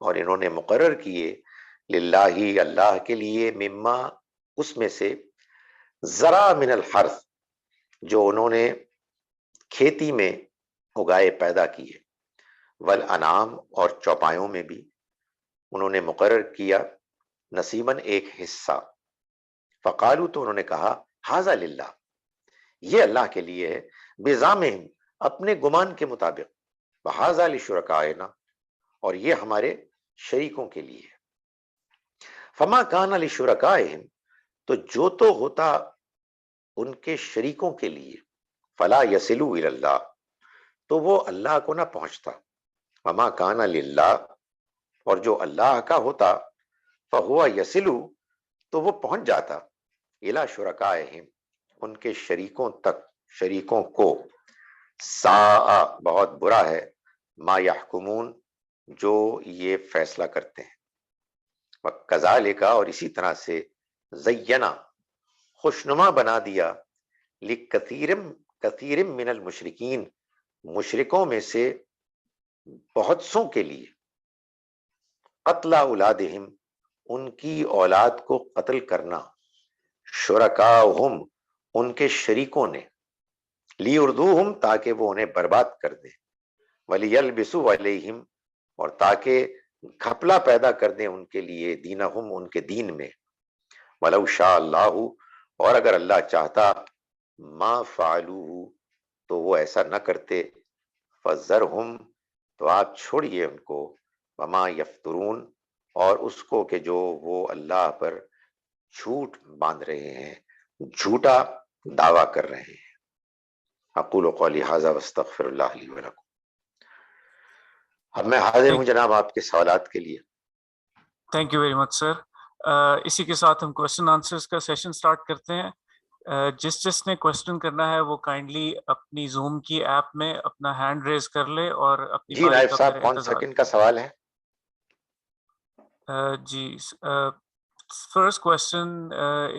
اور انہوں نے مقرر کیے، للہ، اللہ کے لیے، مما، اس میں سے، ذرا من الحرث، جو انہوں نے کھیتی میں اگائے پیدا کیے، والانعام، اور چوپایوں میں بھی انہوں نے مقرر کیا، نصیباً، ایک حصہ. فقالو، تو انہوں نے کہا، ھذا للہ، یہ اللہ کے لیے ہے، بزعمہم، اپنے گمان کے مطابق، وھذا لشرکائنا، اور یہ ہمارے شریکوں کے لیے ہے. فما کان لشرکائہم، تو ہوتا ان کے شریکوں کے لیے، فلا یصلوا الی اللہ، تو وہ اللہ کو نہ پہنچتا. وما کان للہ، اور جو اللہ کا ہوتا، فہو یصل، تو وہ پہنچ جاتا، الی شرکائہم، ان کے شریکوں تک، شریکوں کو. ساء، بہت برا ہے، ما یحکمون، جو یہ فیصلہ کرتے ہیں. وکذالک، اور اسی طرح سے، زینا، خوشنما بنا دیا، کثیر من المشرکین، مشرکوں میں سے بہت سوں کے لیے، قتل اولادہم، ان کی اولاد کو قتل کرنا، شرکاہم، ان کے شریکوں نے، لیردوہم، تاکہ وہ انہیں برباد کر دیں، ولیلبسوا علیہم، اور تاکہ گھپلا پیدا کر دیں ان کے لیے، دینہم، ان کے دین میں. ولو شاء اللہ، اور اگر اللہ چاہتا، ما فعلوہ، تو وہ ایسا نہ کرتے. فذرہم، تو آپ چھوڑیے ان کو، وما یفترون، اور اس کو کہ جو وہ اللہ پر جھوٹ باندھ رہے ہیں، جھوٹا دعویٰ کر رہے ہیں. اقول قولی ھذا واستغفر اللہ لی ولکم. اب میں حاضر ہوں جناب آپ کے سوالات کے لیے. تھینک یو ویری مچ سر. اسی کے ساتھ ہم کوشچن آنسرز کا سیشن سٹارٹ کرتے ہیں. جس نے کوشچن کرنا ہے وہ کائنڈلی اپنی زوم کی ایپ میں اپنا ہینڈ ریز کر لے اور اپنی جی باری نائب کا صاحب، پھر کون انتظار سیکنڈ کا کریں. سوال ہے؟ جی، first question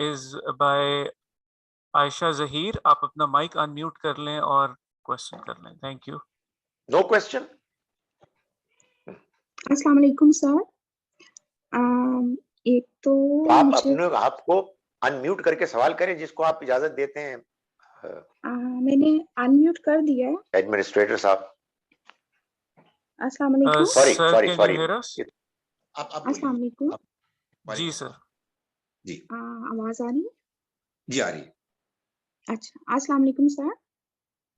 is by Ayesha Zaheer. آپ اپنا مائک ان میوٹ کر لیں اور کوشچن کر لیں. Thank you. No question. السلام علیکم سر. ایک تو آپ مجھے اپنے آپ کو ان میوٹ کر کے سوال کریں، جس کو آپ اجازت دیتے ہیں. میں نے ان میوٹ کر دیا ہے. ایڈمنسٹریٹر صاحب. السلام علیکم. سر کین یو ہیئر اس؟ السلام علیکم. جی سر. جی آواز آ رہی ہے؟ جی آ رہی ہے. اچھا، السلام علیکم سر.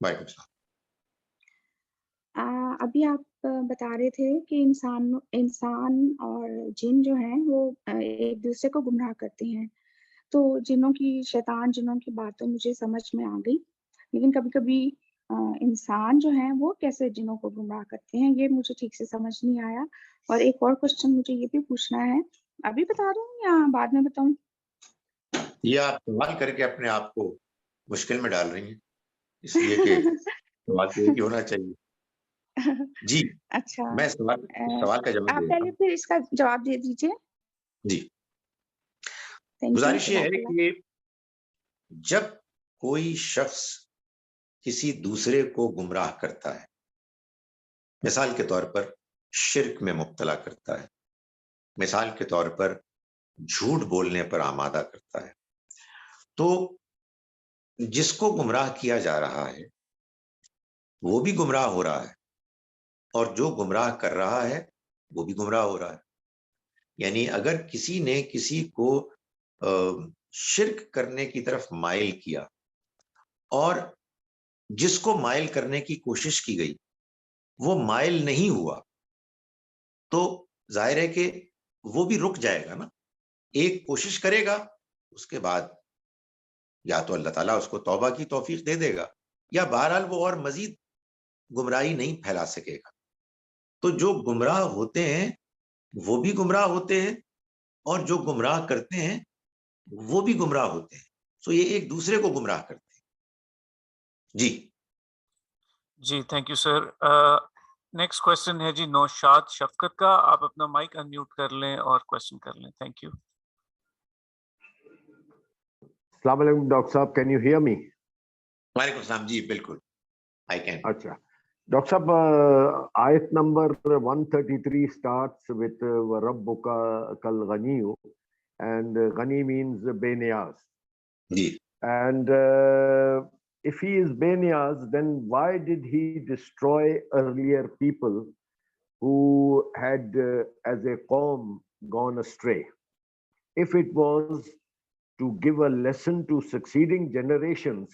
وعلیکم السلام. ابھی آپ بتا رہے تھے کہ انسان اور جن جو ہیں وہ ایک دوسرے کو گمراہ کرتے ہیں. تو جنوں کی باتوں مجھے سمجھ میں آ گئی، لیکن کبھی کبھی انسان جو ہیں وہ کیسے جنوں کو گمراہ کرتے ہیں، یہ مجھے ٹھیک سے سمجھ نہیں آیا. اور ایک اور کوشچن مجھے یہ بھی پوچھنا ہے، ابھی بتا دوں یا بعد میں بتاؤں؟ یہ آپ سوال کر کے اپنے آپ کو مشکل میں ڈال رہی ہیں، اس لیے کہ سوال تو ایک ہی ہونا چاہیے. جی اچھا، میں سوال کا جواب آپ دیتا پہلے ہوں. پھر اس کا جواب دے دیجیے. جی، تھینک یو. گزارش یہ ہے کہ جب کوئی شخص کسی دوسرے کو گمراہ کرتا ہے، مثال کے طور پر شرک میں مبتلا کرتا ہے، مثال کے طور پر جھوٹ بولنے پر آمادہ کرتا ہے، تو جس کو گمراہ کیا جا رہا ہے وہ بھی گمراہ ہو رہا ہے، اور جو گمراہ کر رہا ہے وہ بھی گمراہ ہو رہا ہے. یعنی اگر کسی نے کسی کو شرک کرنے کی طرف مائل کیا اور جس کو مائل کرنے کی کوشش کی گئی وہ مائل نہیں ہوا، تو ظاہر ہے کہ وہ بھی رک جائے گا نا, ایک کوشش کرے گا, اس کے بعد یا تو اللہ تعالیٰ اس کو توبہ کی توفیق دے دے گا, یا بہرحال وہ اور مزید گمراہی نہیں پھیلا سکے گا. تو جو گمراہ ہوتے ہیں وہ بھی گمراہ ہوتے ہیں, اور جو گمراہ کرتے ہیں وہ بھی گمراہ ہوتے ہیں. تو یہ ایک دوسرے کو گمراہ کرتے ہیں. جی جی thank you sir. Next question ہے جی نوشاد شفقت کا, آپ اپنا مائک انمیوٹ کر لیں اور کوشچن کر لیں. Thank you. السلام علیکم ڈاکٹر صاحب, کین یو ہیئر می؟ وعلیکم السلام. جی بالکل آئی کین. اچھا ڈاکٹر صاحب, آیت نمبر 133 starts with ربک الغنی, and غنی means بے نیاز. جی And if he is بے نیاز, then why did he destroy earlier people who had as a qawm gone astray? If it was to give a lesson to succeeding generations,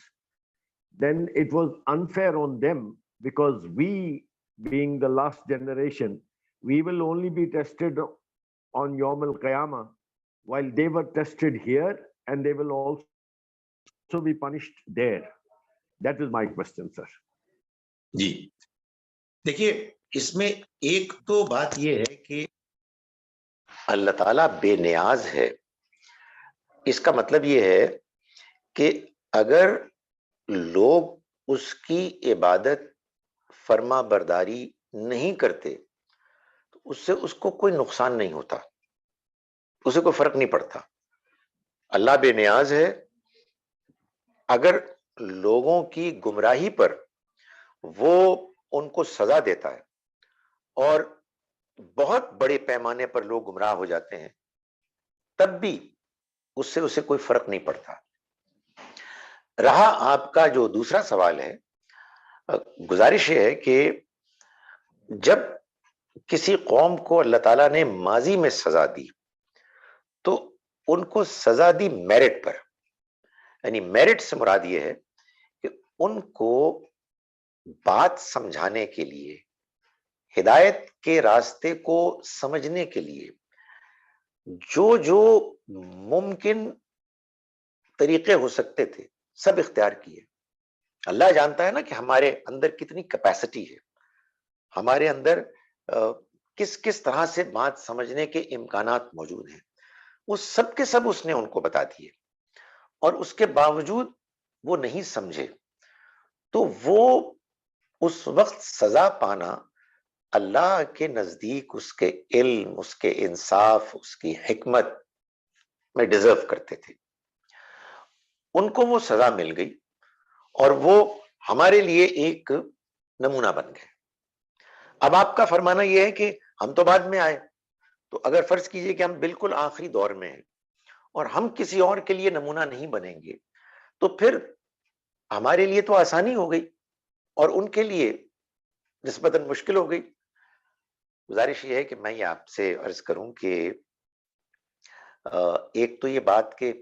then it was unfair on them, because we, being the last generation, we will only be tested on Yawm al-Qiyamah, while they were tested here and they will also be punished there. That is my question, sir. جی دیکھیے, اس میں ایک تو بات یہ ہے کہ اللہ تعالیٰ بے نیاز ہے. اس کا مطلب یہ ہے کہ اگر لوگ اس کی عبادت فرما برداری نہیں کرتے تو اس سے اس کو کوئی نقصان نہیں ہوتا, اسے کوئی فرق نہیں پڑتا. اللہ بے نیاز ہے. اگر لوگوں کی گمراہی پر وہ ان کو سزا دیتا ہے اور بہت بڑے پیمانے پر لوگ گمراہ ہو جاتے ہیں, تب بھی اس سے اسے کوئی فرق نہیں پڑتا. رہا آپ کا جو دوسرا سوال ہے, گزارش یہ ہے کہ جب کسی قوم کو اللہ تعالیٰ نے ماضی میں سزا دی تو ان کو سزا دی میرٹ پر. یعنی میرٹ سے مراد یہ ہے کہ ان کو بات سمجھانے کے لیے, ہدایت کے راستے کو سمجھنے کے لیے جو جو ممکن طریقے ہو سکتے تھے سب اختیار کیے. اللہ جانتا ہے نا کہ ہمارے اندر کتنی کیپیسٹی ہے, ہمارے اندر کس کس طرح سے بات سمجھنے کے امکانات موجود ہیں. وہ سب کے سب اس نے ان کو بتا دیے, اور اس کے باوجود وہ نہیں سمجھے. تو وہ اس وقت سزا پانا اللہ کے نزدیک اس کے علم, اس کے انصاف, اس کی حکمت میں ڈیزرو کرتے تھے. ان کو وہ سزا مل گئی اور وہ ہمارے لیے ایک نمونہ بن گئے. اب آپ کا فرمانا یہ ہے کہ ہم تو بعد میں آئے, تو اگر فرض کیجئے کہ ہم بالکل آخری دور میں ہیں اور ہم کسی اور کے لیے نمونہ نہیں بنیں گے, تو پھر ہمارے لیے تو آسانی ہو گئی اور ان کے لیے نسبتاً مشکل ہو گئی. گزارش یہ ہے کہ میں یہ آپ سے عرض کروں کہ ایک تو یہ بات کہ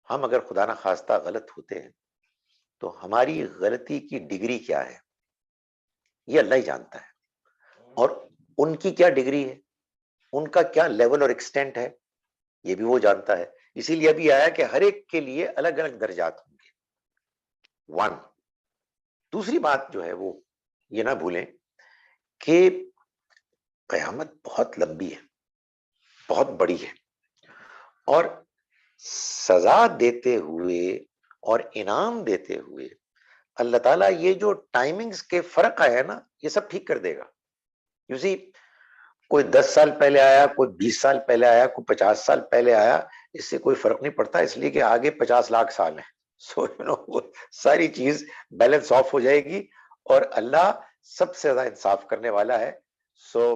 ہم اگر خدا نہ خواستہ غلط ہوتے ہیں تو ہماری غلطی کی ڈگری کیا ہے یہ اللہ ہی جانتا ہے, اور ان کی کیا ڈگری ہے, ان کا کیا لیول اور ایکسٹینٹ ہے, یہ بھی وہ جانتا ہے. اسی لیے ابھی آیا کہ ہر ایک کے لیے الگ الگ درجات ہوں گے. ون, دوسری بات جو ہے وہ یہ نہ بھولیں کہ قیامت بہت لمبی ہے, بہت بڑی ہے, اور سزا دیتے ہوئے اور انعام دیتے ہوئے اللہ تعالیٰ یہ جو ٹائمنگز کے فرق آیا نا یہ سب ٹھیک کر دے گا. یو سی, کوئی 10 سال پہلے آیا, کوئی 20 سال پہلے آیا, کوئی 50 سال پہلے آیا, اس سے کوئی فرق نہیں پڑتا, اس لیے کہ آگے 50 لاکھ سال ہیں. سو ساری چیز بیلنس آف ہو جائے گی, اور اللہ سب سے زیادہ انصاف کرنے والا ہے. So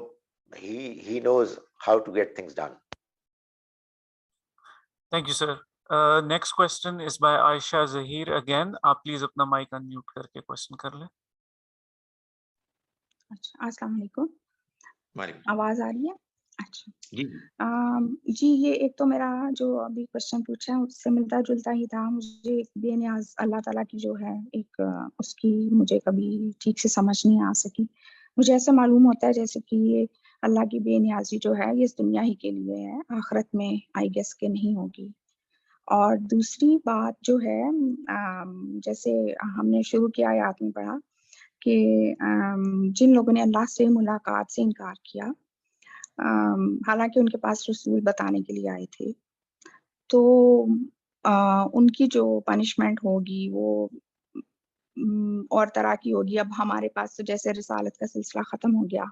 he knows how to get things done. Thank you sir. Next question is by Ayesha Zaheer again. آپ پلیز اپنا مائک انمیوٹ کر کے کوشچن کر لیں. اچھا, السلام علیکم, وعلیکم آواز آ رہی ہے؟ اچھا جی جی, یہ ایک تو میرا جو ابھی کوشچن پوچھا ہے اس سے ملتا جلتا ہی تھا. مجھے بے نیاز اللہ تعالیٰ کی جو ہے ایک اس کی مجھے کبھی ٹھیک سے سمجھ نہیں آ سکی. مجھے ایسا معلوم ہوتا ہے جیسے کہ یہ اللہ کی بے نیازی جو ہے یہ اس دنیا ہی کے لیے ہے, آخرت میں آئی گیس کہ نہیں ہوگی. اور دوسری بات جو ہے جیسے ہم نے شروع کی آیات میں پڑھا کہ جن لوگوں نے اللہ سے ملاقات سے انکار کیا, حالانکہ ان کے پاس رسول بتانے کے لیے آئے تھے, تو ان کی جو پنشمنٹ ہوگی وہ اور طرح کی ہوگی. اب ہمارے پاس تو جیسے رسالت کا سلسلہ ختم ہو گیا,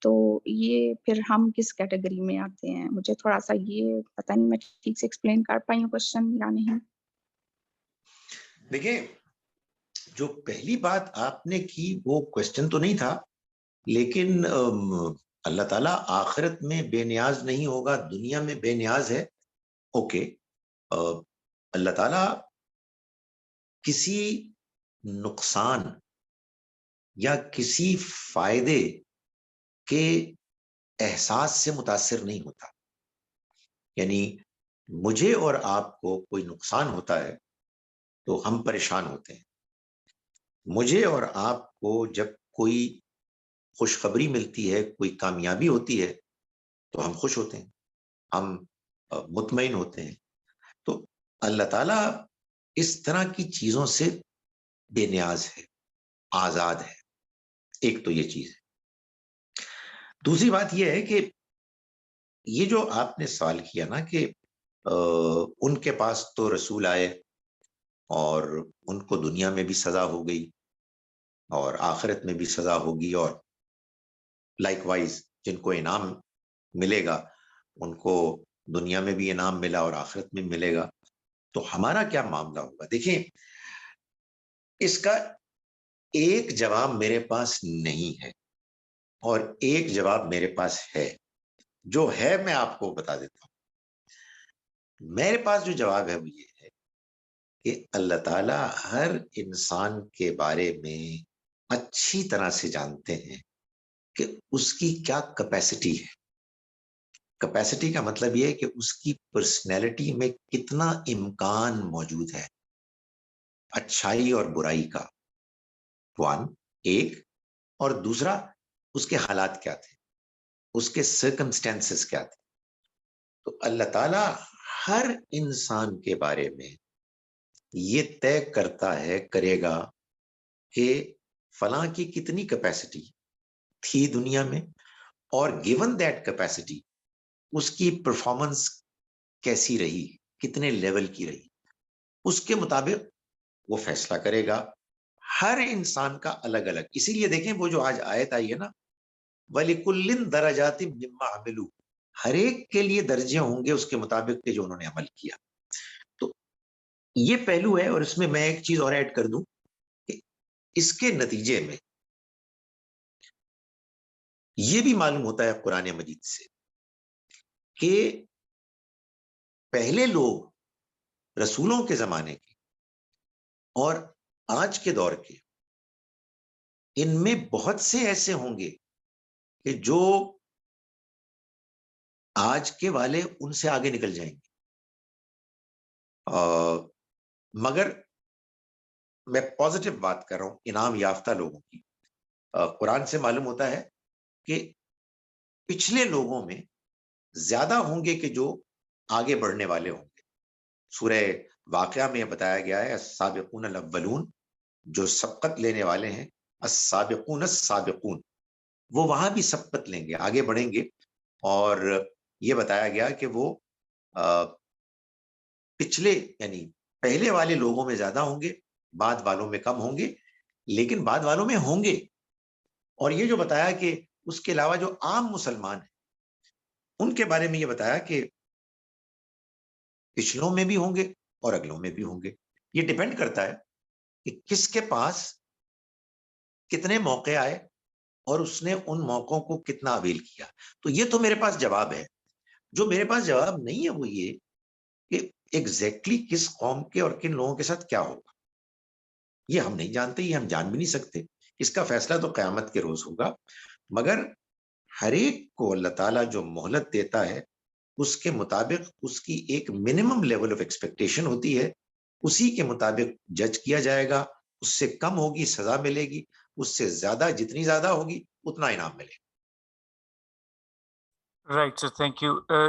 تو یہ پھر ہم کس کیٹیگری میں آتے ہیں؟ مجھے تھوڑا سا یہ پتہ نہیں میں ٹھیک سے ایکسپلین کر پائی ہوں کوشچن یا نہیں. دیکھیں, جو پہلی بات آپ نے کی وہ کوشچن تو نہیں تھا, لیکن اللہ تعالیٰ آخرت میں بے نیاز نہیں ہوگا, دنیا میں بے نیاز ہے. اوکے, اللہ تعالیٰ کسی نقصان یا کسی فائدے کے احساس سے متاثر نہیں ہوتا. یعنی مجھے اور آپ کو کوئی نقصان ہوتا ہے تو ہم پریشان ہوتے ہیں. مجھے اور آپ کو جب کوئی خوشخبری ملتی ہے, کوئی کامیابی ہوتی ہے تو ہم خوش ہوتے ہیں, ہم مطمئن ہوتے ہیں. تو اللہ تعالیٰ اس طرح کی چیزوں سے بے نیاز ہے, آزاد ہے. ایک تو یہ چیز ہے. دوسری بات یہ ہے کہ یہ جو آپ نے سوال کیا نا کہ ان کے پاس تو رسول آئے اور ان کو دنیا میں بھی سزا ہو گئی اور آخرت میں بھی سزا ہوگی, اور لائک وائز جن کو انعام ملے گا ان کو دنیا میں بھی انعام ملا اور آخرت میں ملے گا. تو ہمارا کیا معاملہ ہوگا؟ دیکھیں, اس کا ایک جواب میرے پاس نہیں ہے اور ایک جواب میرے پاس ہے. جو ہے میں آپ کو بتا دیتا ہوں. میرے پاس جو جواب ہے وہ یہ ہے کہ اللہ تعالیٰ ہر انسان کے بارے میں اچھی طرح سے جانتے ہیں کہ اس کی کیا کیپیسٹی ہے. کیپیسٹی کا مطلب یہ ہے کہ اس کی پرسنالٹی میں کتنا امکان موجود ہے اچھائی اور برائی کا. ایک, اور دوسرا اس کے حالات کیا تھے, اس کے سرکمسٹینسز کیا تھے. تو اللہ تعالیٰ ہر انسان کے بارے میں یہ طے کرتا ہے, کرے گا کہ فلاں کی کتنی کیپیسٹی تھی دنیا میں, اور گیون دیٹ کیپیسٹی اس کی پرفارمنس کیسی رہی, کتنے لیول کی رہی, اس کے مطابق وہ فیصلہ کرے گا. ہر انسان کا الگ الگ. اسی لیے دیکھیں وہ جو آج آیت آئی ہے نا, وَلِكُلٍّ دَرَجَاتٍ مِّمَّا عَمِلُوا, ہر ایک کے لیے درجے ہوں گے اس کے مطابق کہ جو انہوں نے عمل کیا. تو یہ پہلو ہے. اور اس میں ایک چیز اور ایڈ کر دوں کہ اس کے نتیجے میں یہ بھی معلوم ہوتا ہے قرآن مجید سے کہ پہلے لوگ رسولوں کے زمانے کے اور آج کے دور کے, ان میں بہت سے ایسے ہوں گے کہ جو آج کے والے ان سے آگے نکل جائیں گے. مگر میں پازیٹیو بات کر رہا ہوں انعام یافتہ لوگوں کی. قرآن سے معلوم ہوتا ہے کہ پچھلے لوگوں میں زیادہ ہوں گے کہ جو آگے بڑھنے والے ہوں گے. سورہ واقعہ میں بتایا گیا ہے السابقون الاولون, جو سبقت لینے والے ہیں, السابقون السابقون, وہ وہاں بھی سبقت لیں گے, آگے بڑھیں گے. اور یہ بتایا گیا کہ وہ پچھلے یعنی پہلے والے لوگوں میں زیادہ ہوں گے, بعد والوں میں کم ہوں گے, لیکن بعد والوں میں ہوں گے. اور یہ جو بتایا کہ اس کے علاوہ جو عام مسلمان ہیں ان کے بارے میں یہ بتایا کہ پچھلوں میں بھی ہوں گے اور اگلوں میں بھی ہوں گے. یہ ڈیپینڈ کرتا ہے کہ کس کے پاس کتنے موقع آئے اور اس نے ان موقعوں کو کتنا اویل کیا. تو یہ تو میرے پاس جواب ہے. جو میرے پاس جواب نہیں ہے وہ یہ کہ ایگزیکٹلی کس قوم کے اور کن لوگوں کے ساتھ کیا ہوگا, یہ ہم نہیں جانتے, یہ ہم جان بھی نہیں سکتے. اس کا فیصلہ تو قیامت کے روز ہوگا. مگر ہر ایک کو اللہ تعالیٰ جو مہلت دیتا ہے اس کے مطابق اس کی ایک منیمم لیول آف ایکسپیکٹیشن ہوتی ہے, اسی کے مطابق جج کیا جائے گا. اس سے کم ہوگی سزا ملے گی, اس سے زیادہ جتنی زیادہ ہوگی اتنا انعام ملے گا. Right, sir. Thank you.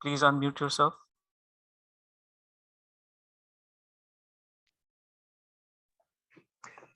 Please unmute yourself.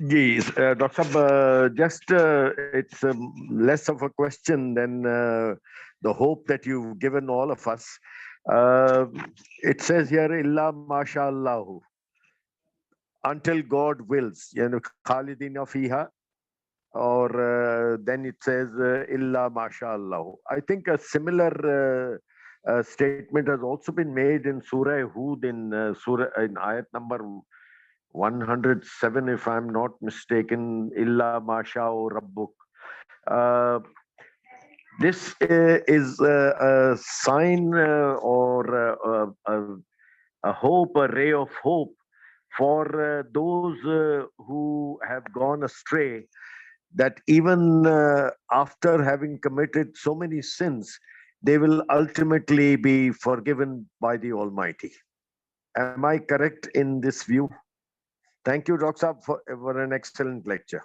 Yes, Dr. Sahab, just it's less of a question than the hope that you've given all of us. It says here, "Illa mashallah," until God wills. Khalidina fiha, or then it says, "Illa mashallah." I think a similar statement has also been made in Surah Hud in ayat number 107, if I'm not mistaken, "Illa masha'u rabbuk." This is a sign or a hope, a ray of hope for those who have gone astray, that even after having committed so many sins, they will ultimately be forgiven by the Almighty. Am I correct in this view? Thank you, Dr. Saab, for an excellent lecture.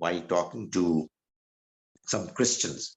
while talking to some Christians,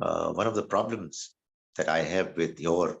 one of the problems that I have with your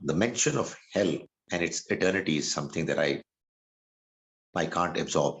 the mention of hell and its eternity is something that I can't absorb.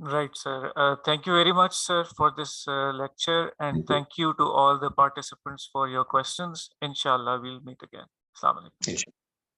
Right, sir. Thank you very much, sir, for this lecture, and thank you to all the participants for your questions. Inshallah, we'll meet again. Assalamu alaikum.